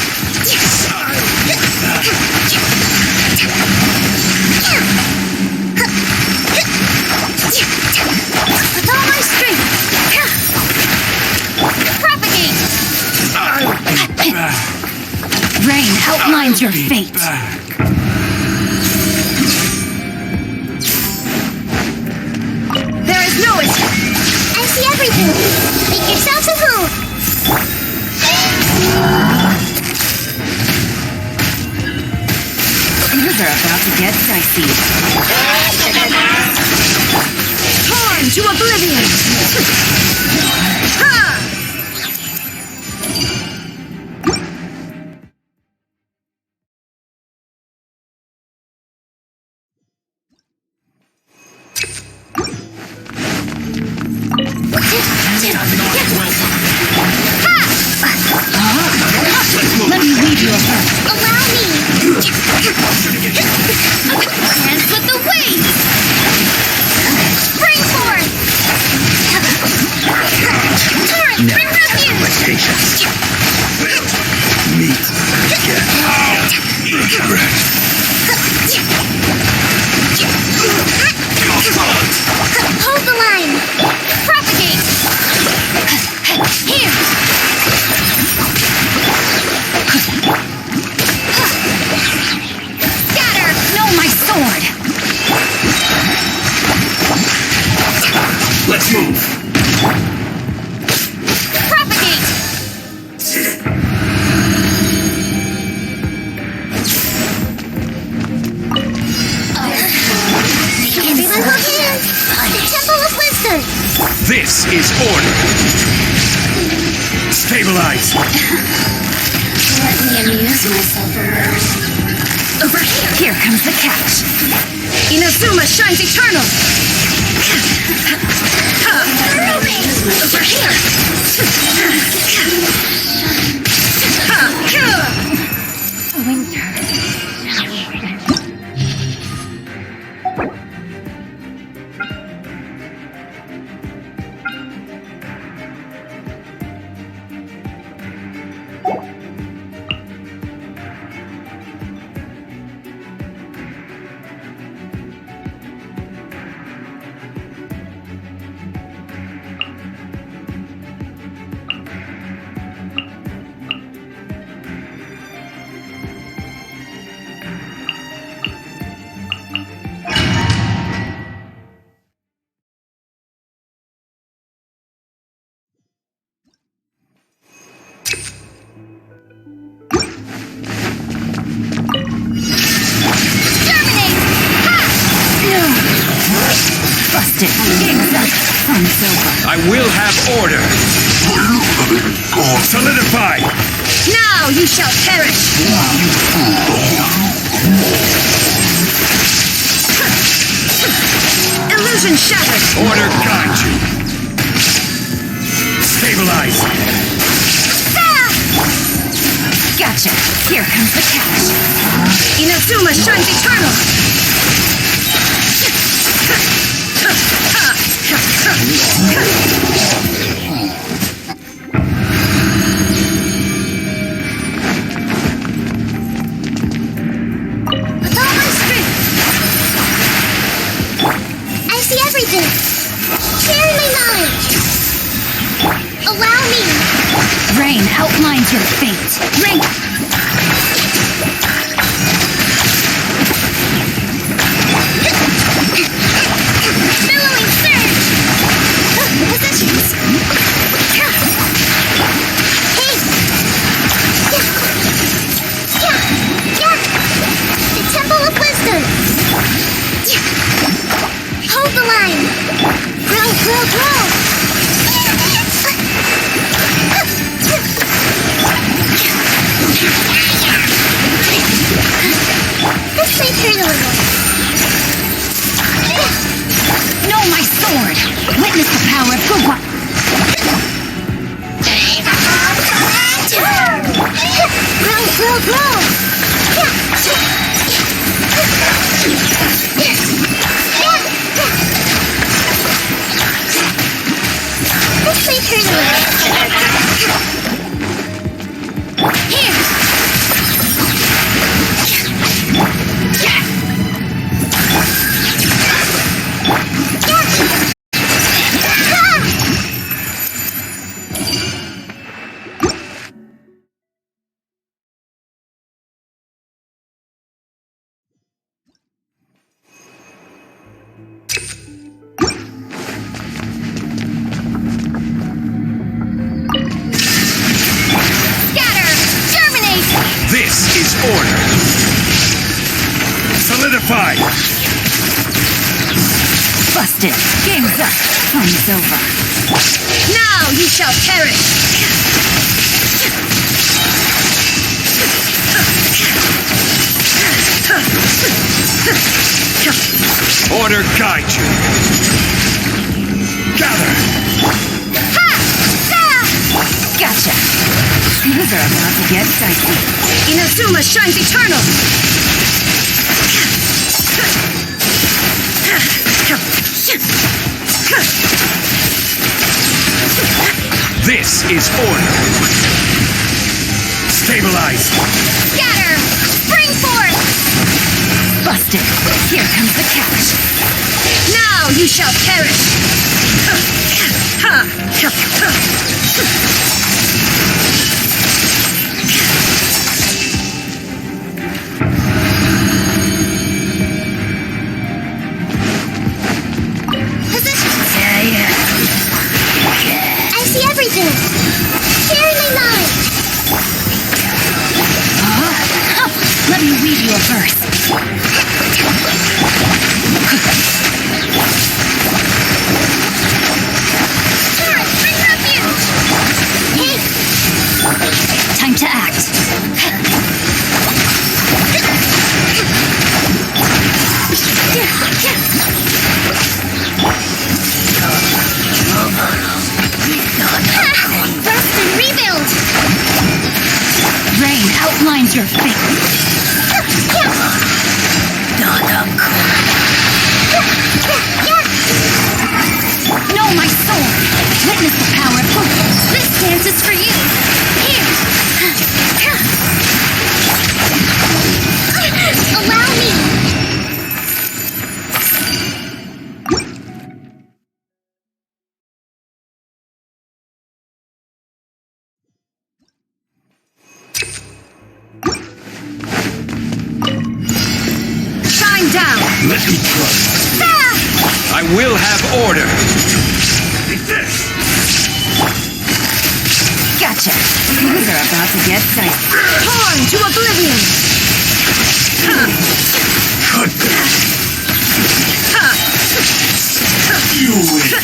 With all my strength! Propagate! Rain outlines your fate. There is no escape! I see everything! Make yourselves a move! Things are about to get dicey. Torn to oblivion! Ha! Let me lead you a verse. Allow me! Dance with the waves! Spring forth! Torrent, bring refuge! Patience. Meet again. Hold the line! Propagate! Here! Scatter! No, my sword. Let's move! Propagate! Everyone hold hands! The Temple of Wisdom! This is order. Stabilize. Let me amuse myself a little. Over here. Here comes the catch. Inazuma shines eternal! Over here. Busted. Fun's over. I will have order. Solidify. Now you shall perish! Order guide you. Stabilize. Gotcha. Here comes the cash. Inazuma shines eternal. With all my strength. I see everything. Share my knowledge. Allow me. Rain outlines your fate. Rain. Billowing surge. Positions. Hey. Yeah. The Temple of Wisdom. Hold the line. Grow. This may turn a little. Know my sword. Witness the power of Guwa. Grow. This may turn a little. Here. This is order. Solidify. Busted. Game's up. Fun's over. Now you shall perish. Order guide you. Gather. Gotcha. Things are about to get dicey. Inazuma shines eternal. This is order. Stabilize. Scatter. Spring forth. Busted. Here comes the catch. Now you shall perish. I see everything. Share my knowledge. Let me read you a verse. Bring refuge. Hey. Time to act. Rest and rebuild. Rain outlines your fate. Know my sword. Witness the power of Guwa. This dance is for you. Here. Allow me. Shine down. Let me try. I will have order. Gotcha. Things are about to get dicey. Torn to oblivion. You win.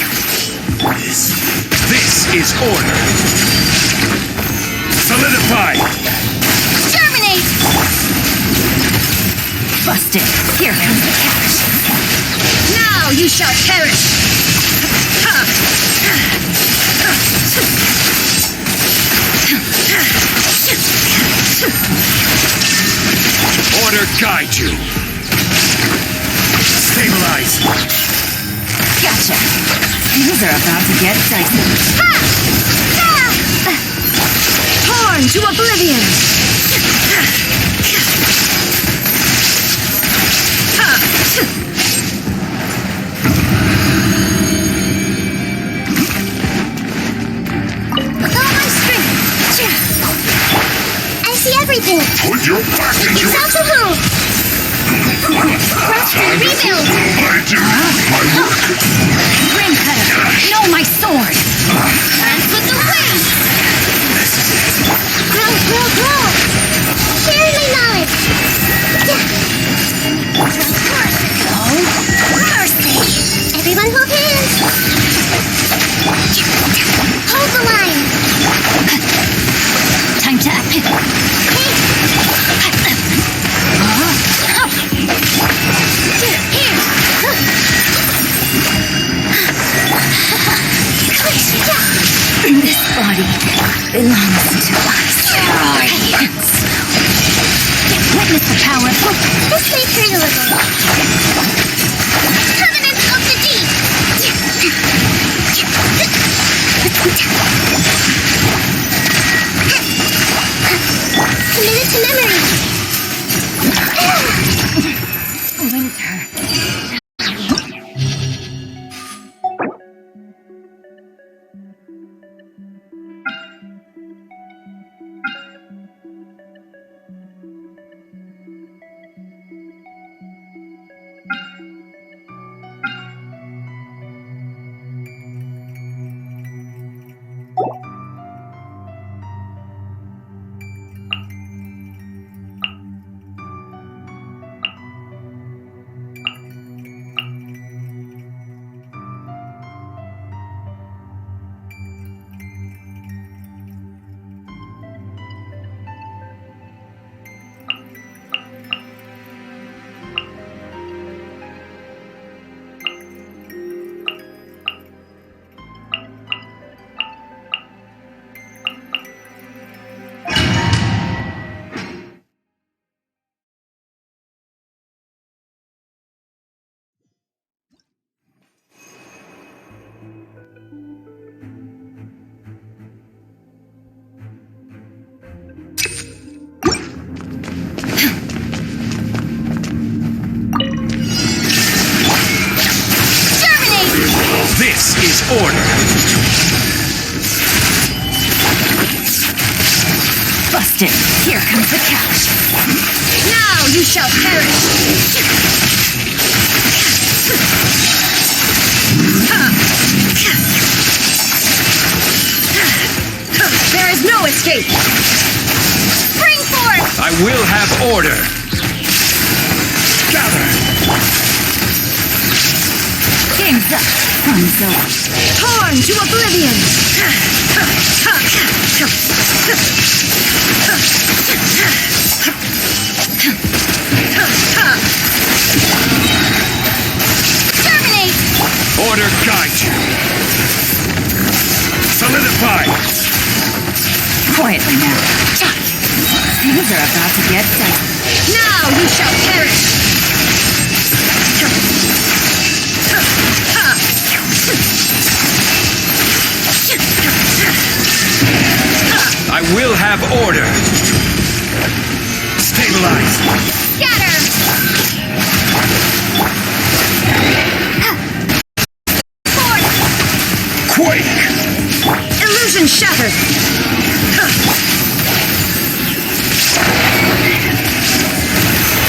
This is order. Solidify. Terminate. Busted. Here comes the catch. Now you shall perish. Order guide you. Stabilize. Gotcha. Things are about to get dicey. Torn to oblivion! With all my strength. I see everything. Put your back into it. Self-move. Rest and rebuild. I do my work. Ring cutter! No, my sword! Dance with the wind. Grow, grow, grow. Share my knowledge. Mercy! Everyone hold hands. Hold the line. Time to act. This body belongs to us. Witness the power. This may hurt a little. Covenant of the Deep. Committed to memory. This is order. Busted. Here comes the cash. Now you shall perish. There is no escape. Spring forth. I will have order. Gather. Game's up. Fun's over. Torn to oblivion. Terminate. Order guide you. Solidify. Quietly now. Things are about to get dicey. Now you shall perish. I will have order. Stabilize. Scatter. Forth. Quake. Illusion shattered.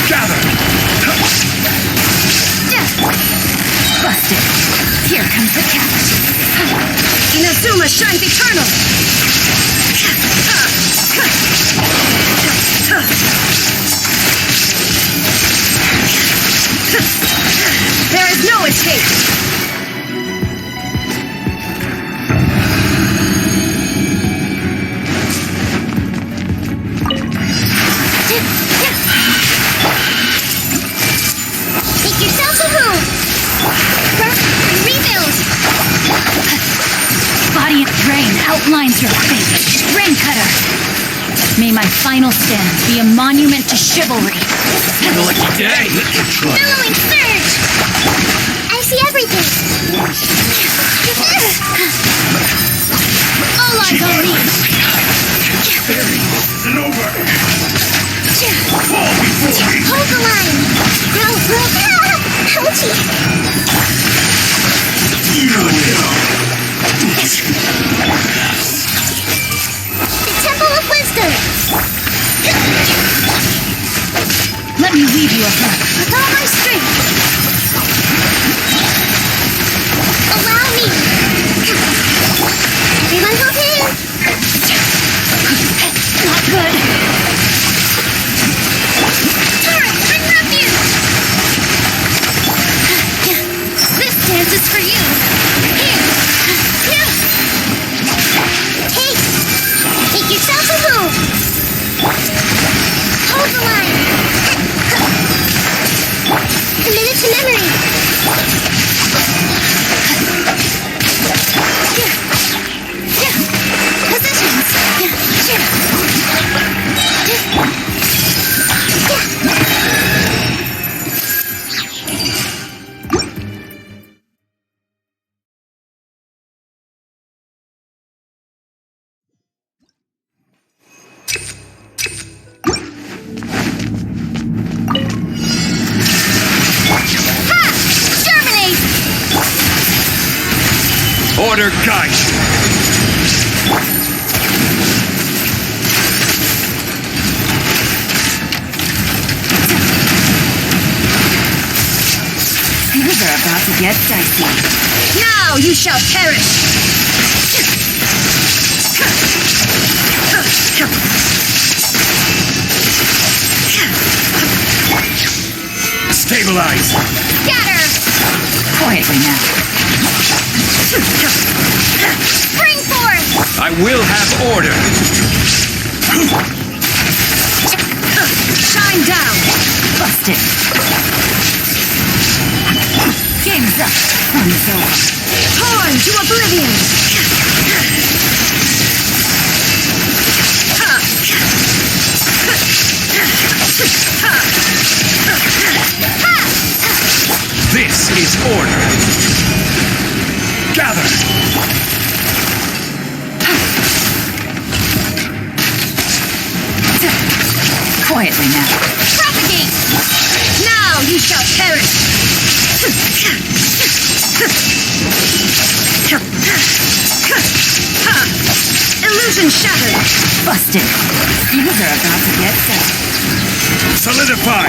Gather. Busted. Here comes the catch. Inazuma shines eternal. There is no escape. Make yourself a room. Rest and rebuild. outlines your fate. Ring Cutter. May my final stand be a monument to chivalry. Lucky day. Billowing surge! I see everything. All eyes on me. And over. Hold the line. Ouchie. The Temple of Wisdom. Let me weave you a hook. With all my strength. Allow me. Everyone hold hands. Not good. Torrent, bring refuge. This dance is for you. Here. Take yourself a move. Hold the line. Commit it to memory. Positions. Order Geist. Things are about to get dicey. Now you shall perish! Stabilize. Scatter! Quietly now. Spring forth. I will have order. Shine down! Busted! Game's up. Fun's over. Torn to oblivion! This is order. Gather. Quietly now. Propagate! Now you shall perish! Illusion shattered! Busted! Things are about to get set. Solidify.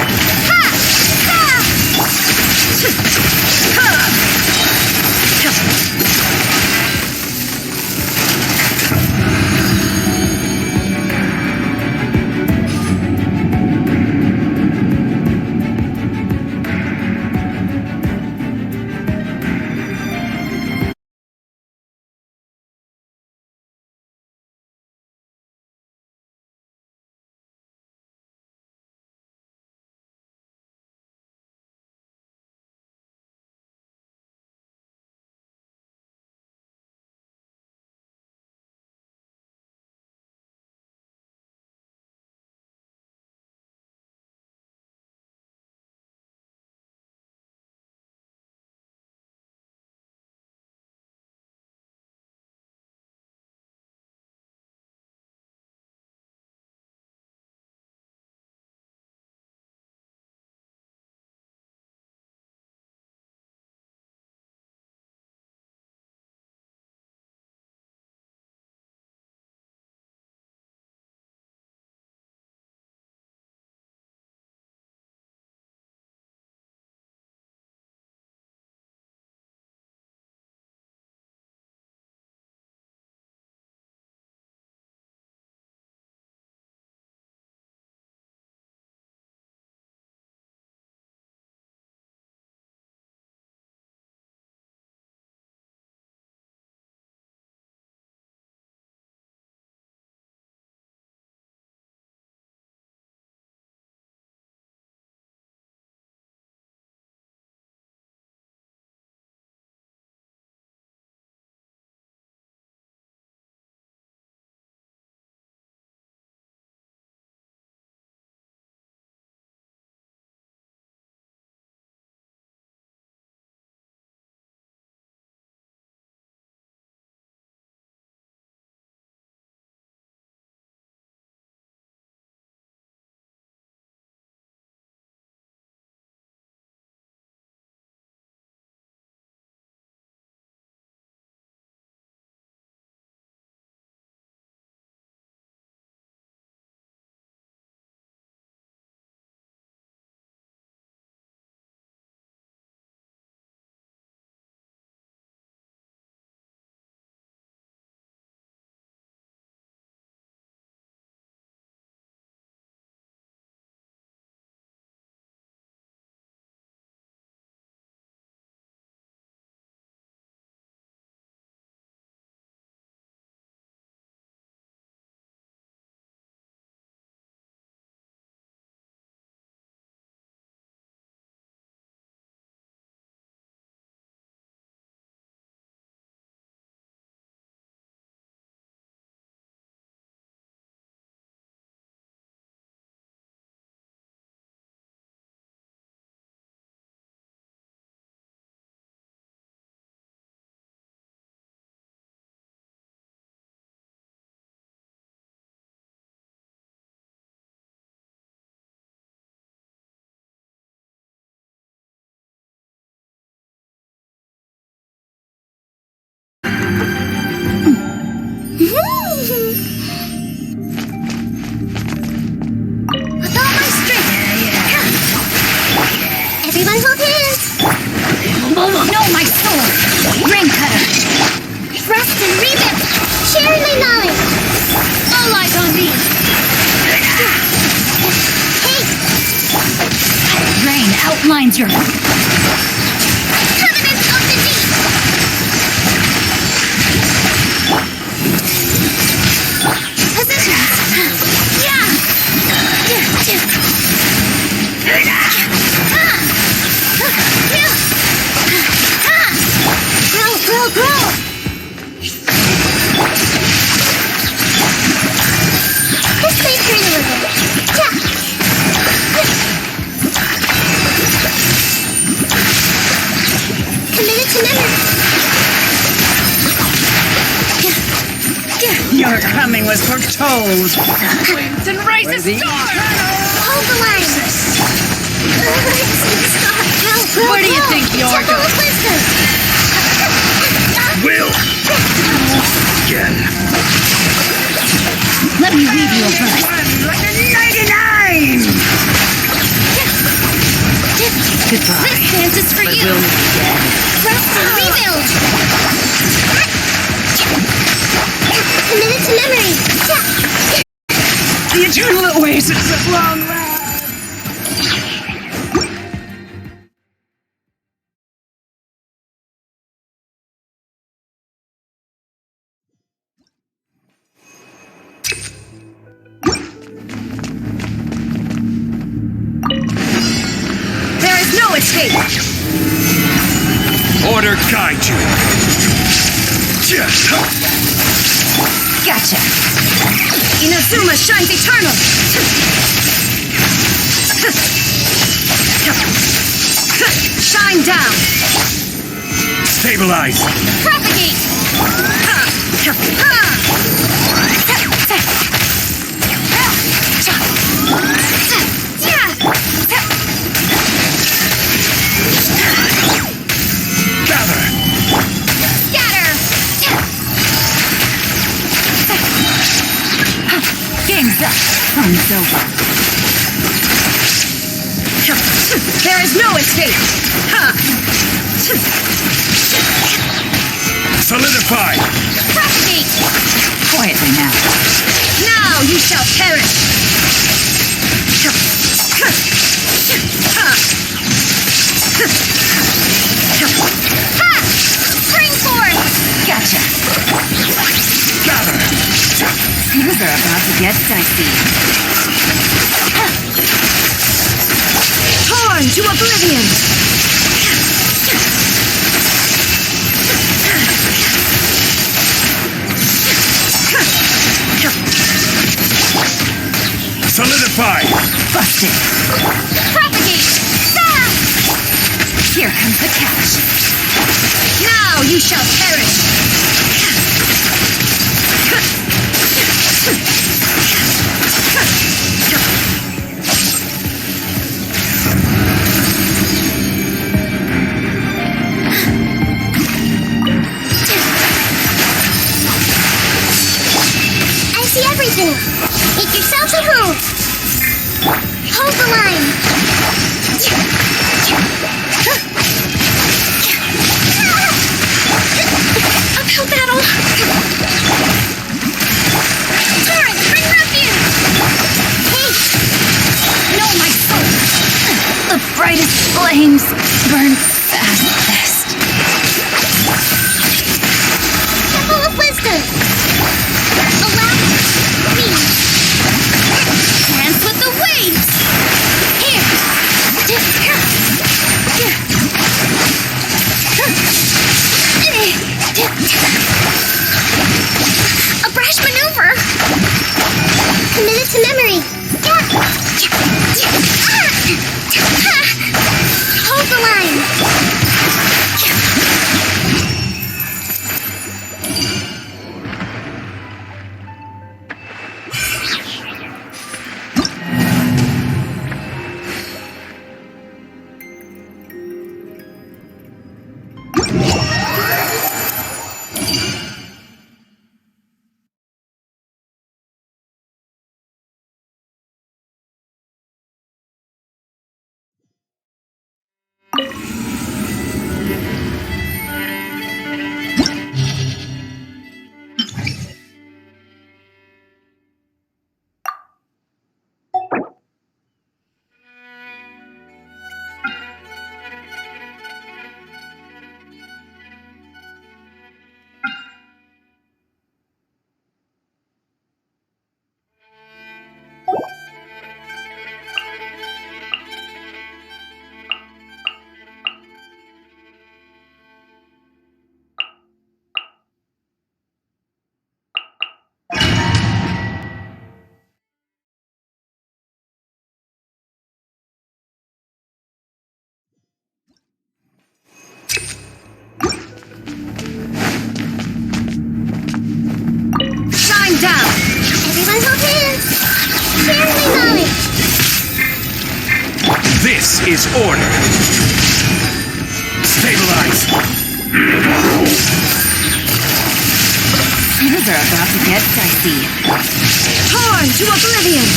Everyone hold hands. No, my sword! Ring cutter! Rest and rebuild. Sharing my knowledge. All eyes on me! Hey, Rain outlines your... Covenant of the Deep. Positions. Yeah. Grow. This may turn a little. Committed to memory. Your coming was foretold. Winds and rise a storm! Hold the line. Where do you think you're Temple going? of Wisdom. Will! Again. Let me read you a verse. Like a 99! Goodbye. This dance is for you! We'll meet again. Rest and rebuild. Committed to memory. The eternal oasis of long rest. There is no escape! Order guide you. Gotcha! Inazuma shines eternal! Shine down! Stabilize. Propagate! Gather. Scatter! Game's up. Fun's over. There is no escape! Solidify. Propagate! Quietly now. Now you shall perish! Ha! Spring forth! Gotcha! Gather. Things are about to get dicey. Torn to oblivion! Solidify. Busted! Propagate! Ah! Here comes the catch. Now you shall perish! I see everything. Make yourselves at home. Hold the line. Uphill battle. Torrent, bring refuge! Hey, No, my soul! The brightest flames burn fastest. Temple of Wisdom. Allow me. Dance with the waves! Here! A brash maneuver. Committed to memory. Hold the line. Stabilize! Things are about to get dicey. Torn to oblivion!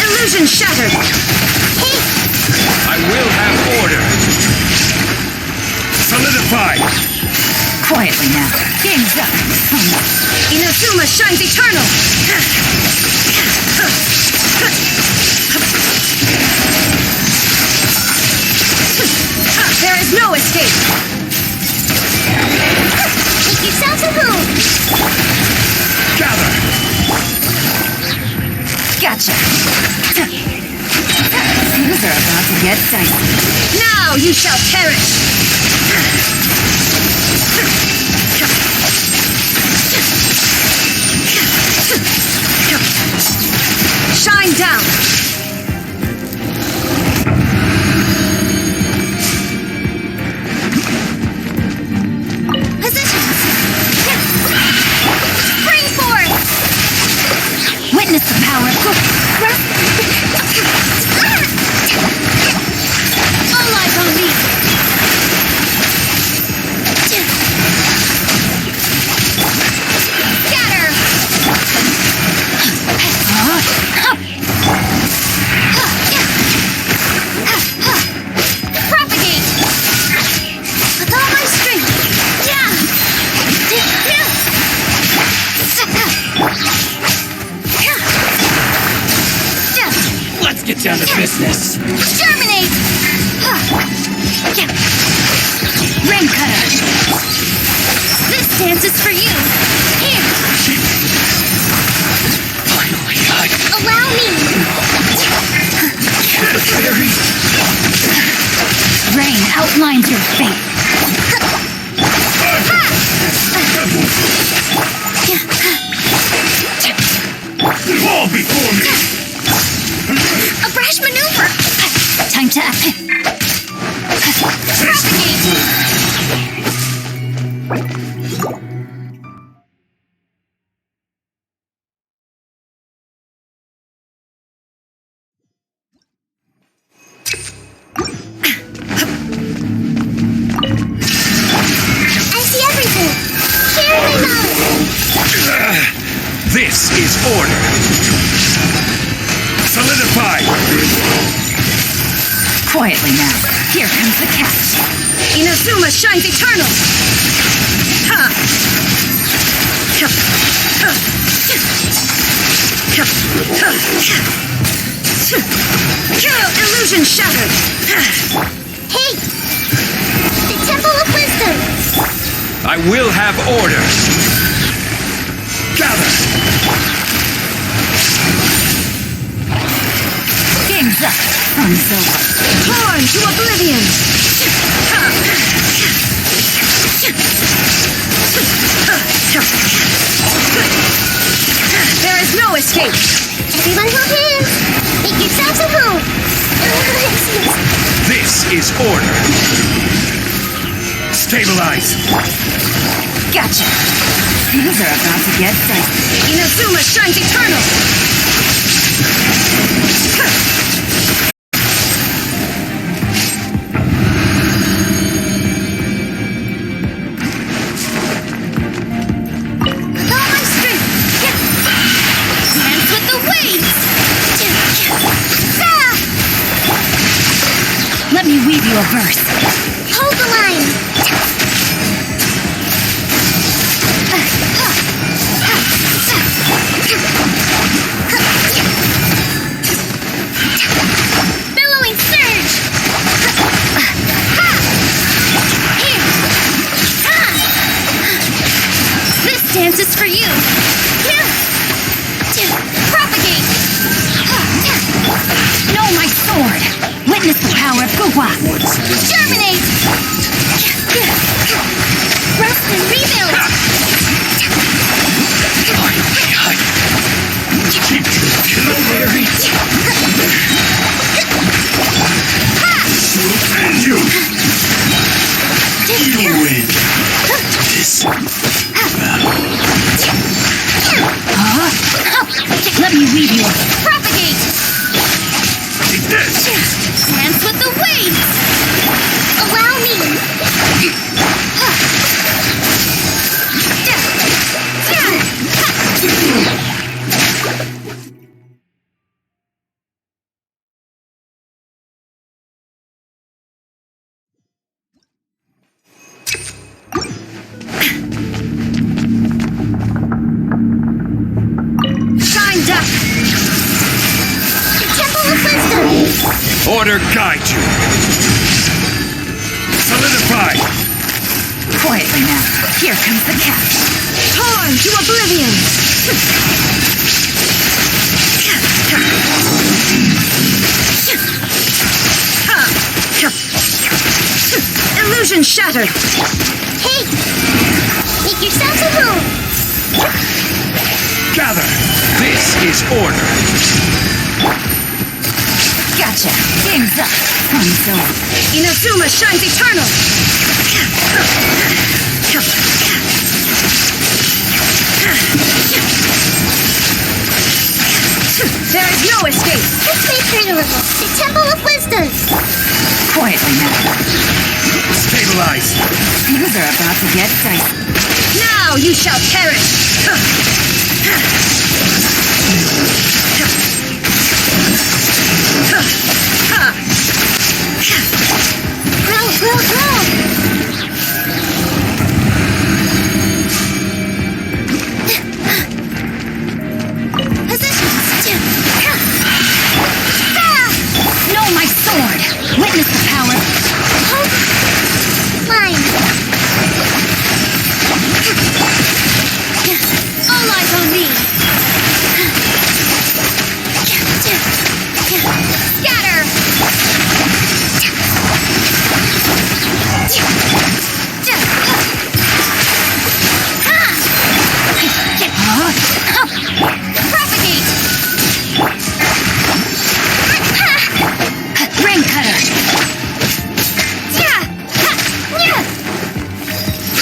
Illusion shattered! I will have order! Solidify! Quietly now. Game's up. Inazuma shines eternal! There is no escape! Make yourselves a move. Gather! Gotcha. Things are about to get dicey. Now you shall perish! Shine down! Positions. Spring forth. Witness the power of All eyes on me. Scatter. Propagate. With all my strength. Let's get down to business! Germinate. Rain cutter. This dance is for you. Here. Finally, Allow me. Rain outlines your fate. Fall before me! A brash maneuver. Time to act. Propagate. I see everything. Share my knowledge. This is order! Solidify! Quietly now. Here comes the catch. Inazuma shines eternal! Illusion shattered! Hey! The Temple of Wisdom! I will have order! Gather! Game's up. Sun's over. Torn to oblivion! There is no escape! Everyone hold hands! Make yourselves at home! This is order! Stabilize! Gotcha. Things are about to get dicey. Inazuma shines eternal! With all my strength! Dance with the waves! Let me weave you a verse. Hold the line! Billowing surge! Here! This dance is for you! Propagate! Know my sword. Witness the power of Guwa. Germinate! Rest and rebuild! And you! You win! This battle. Let me weave you. Propagate! Take this! Dance with the waves! Allow me. Shine duck! Temple of Wisdom. Order guide you! Solidify! Quietly now. Here comes the catch. Torn to oblivion! Illusion shattered! Hey, make yourselves a move. Gather! This is order! Gotcha. Game's up. Fun's over. Inazuma shines eternal! There is no escape! Let's make her a little. The Temple of Wisdom. Quietly now. Stabilize! Things are about to get dicey. Now you shall perish! Grow. Know my sword! Witness the power! Mine. All eyes on me! Scatter! Propagate! Ring cutter!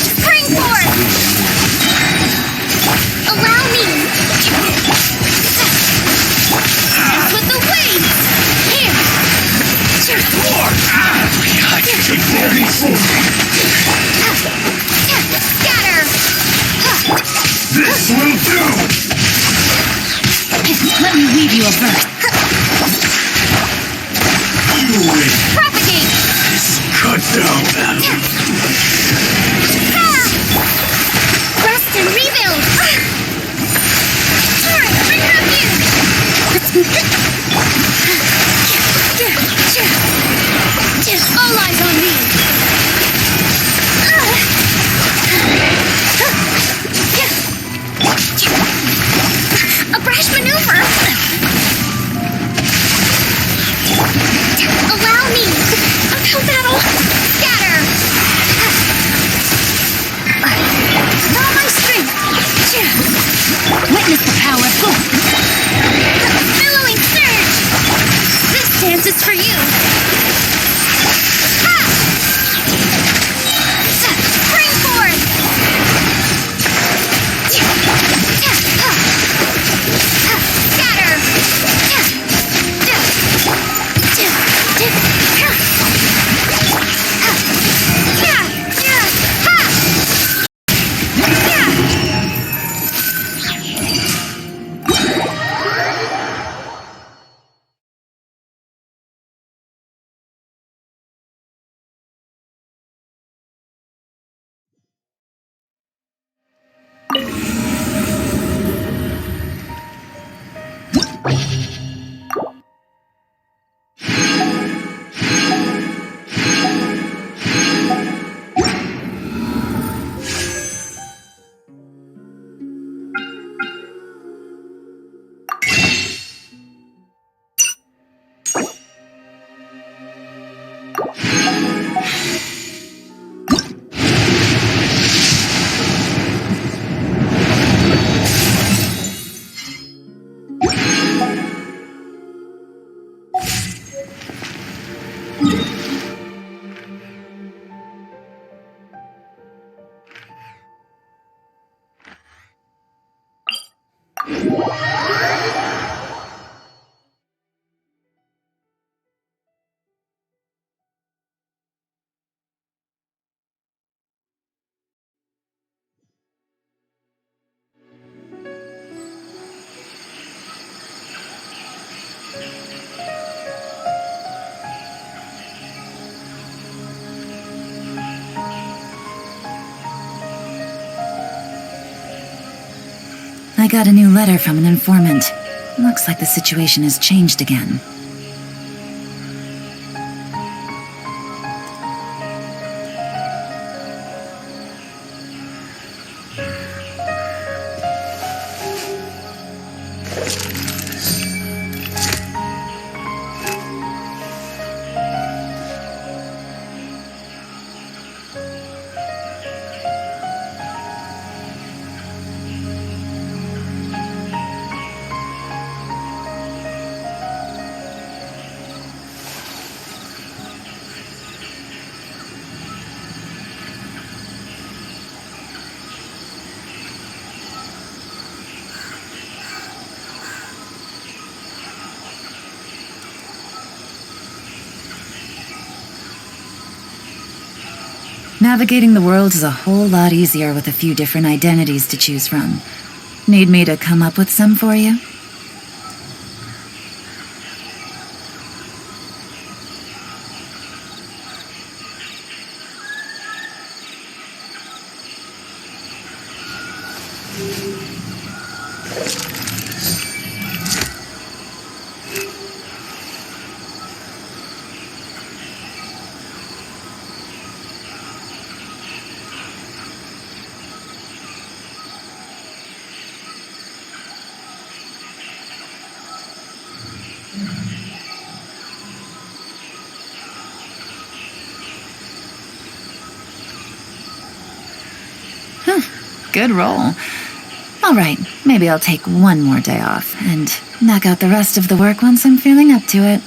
Springboard! Allow me. Dance with the waves! Here! Scatter! This will do! Let me weave you a verse. Propagate! Cut down! Rest and rebuild. Alright, bring it up here! All eyes on me! A brash maneuver. Allow me. Uphill battle! Scatter! All my strength! Witness the power of hope! Billowing surge. This dance is for you! Spring forth. Scatter! got a new letter from an informant. Looks like the situation has changed again. Navigating the world is a whole lot easier with a few different identities to choose from. Need me to come up with some for you? Good roll. All right, maybe I'll take one more day off and knock out the rest of the work once I'm feeling up to it.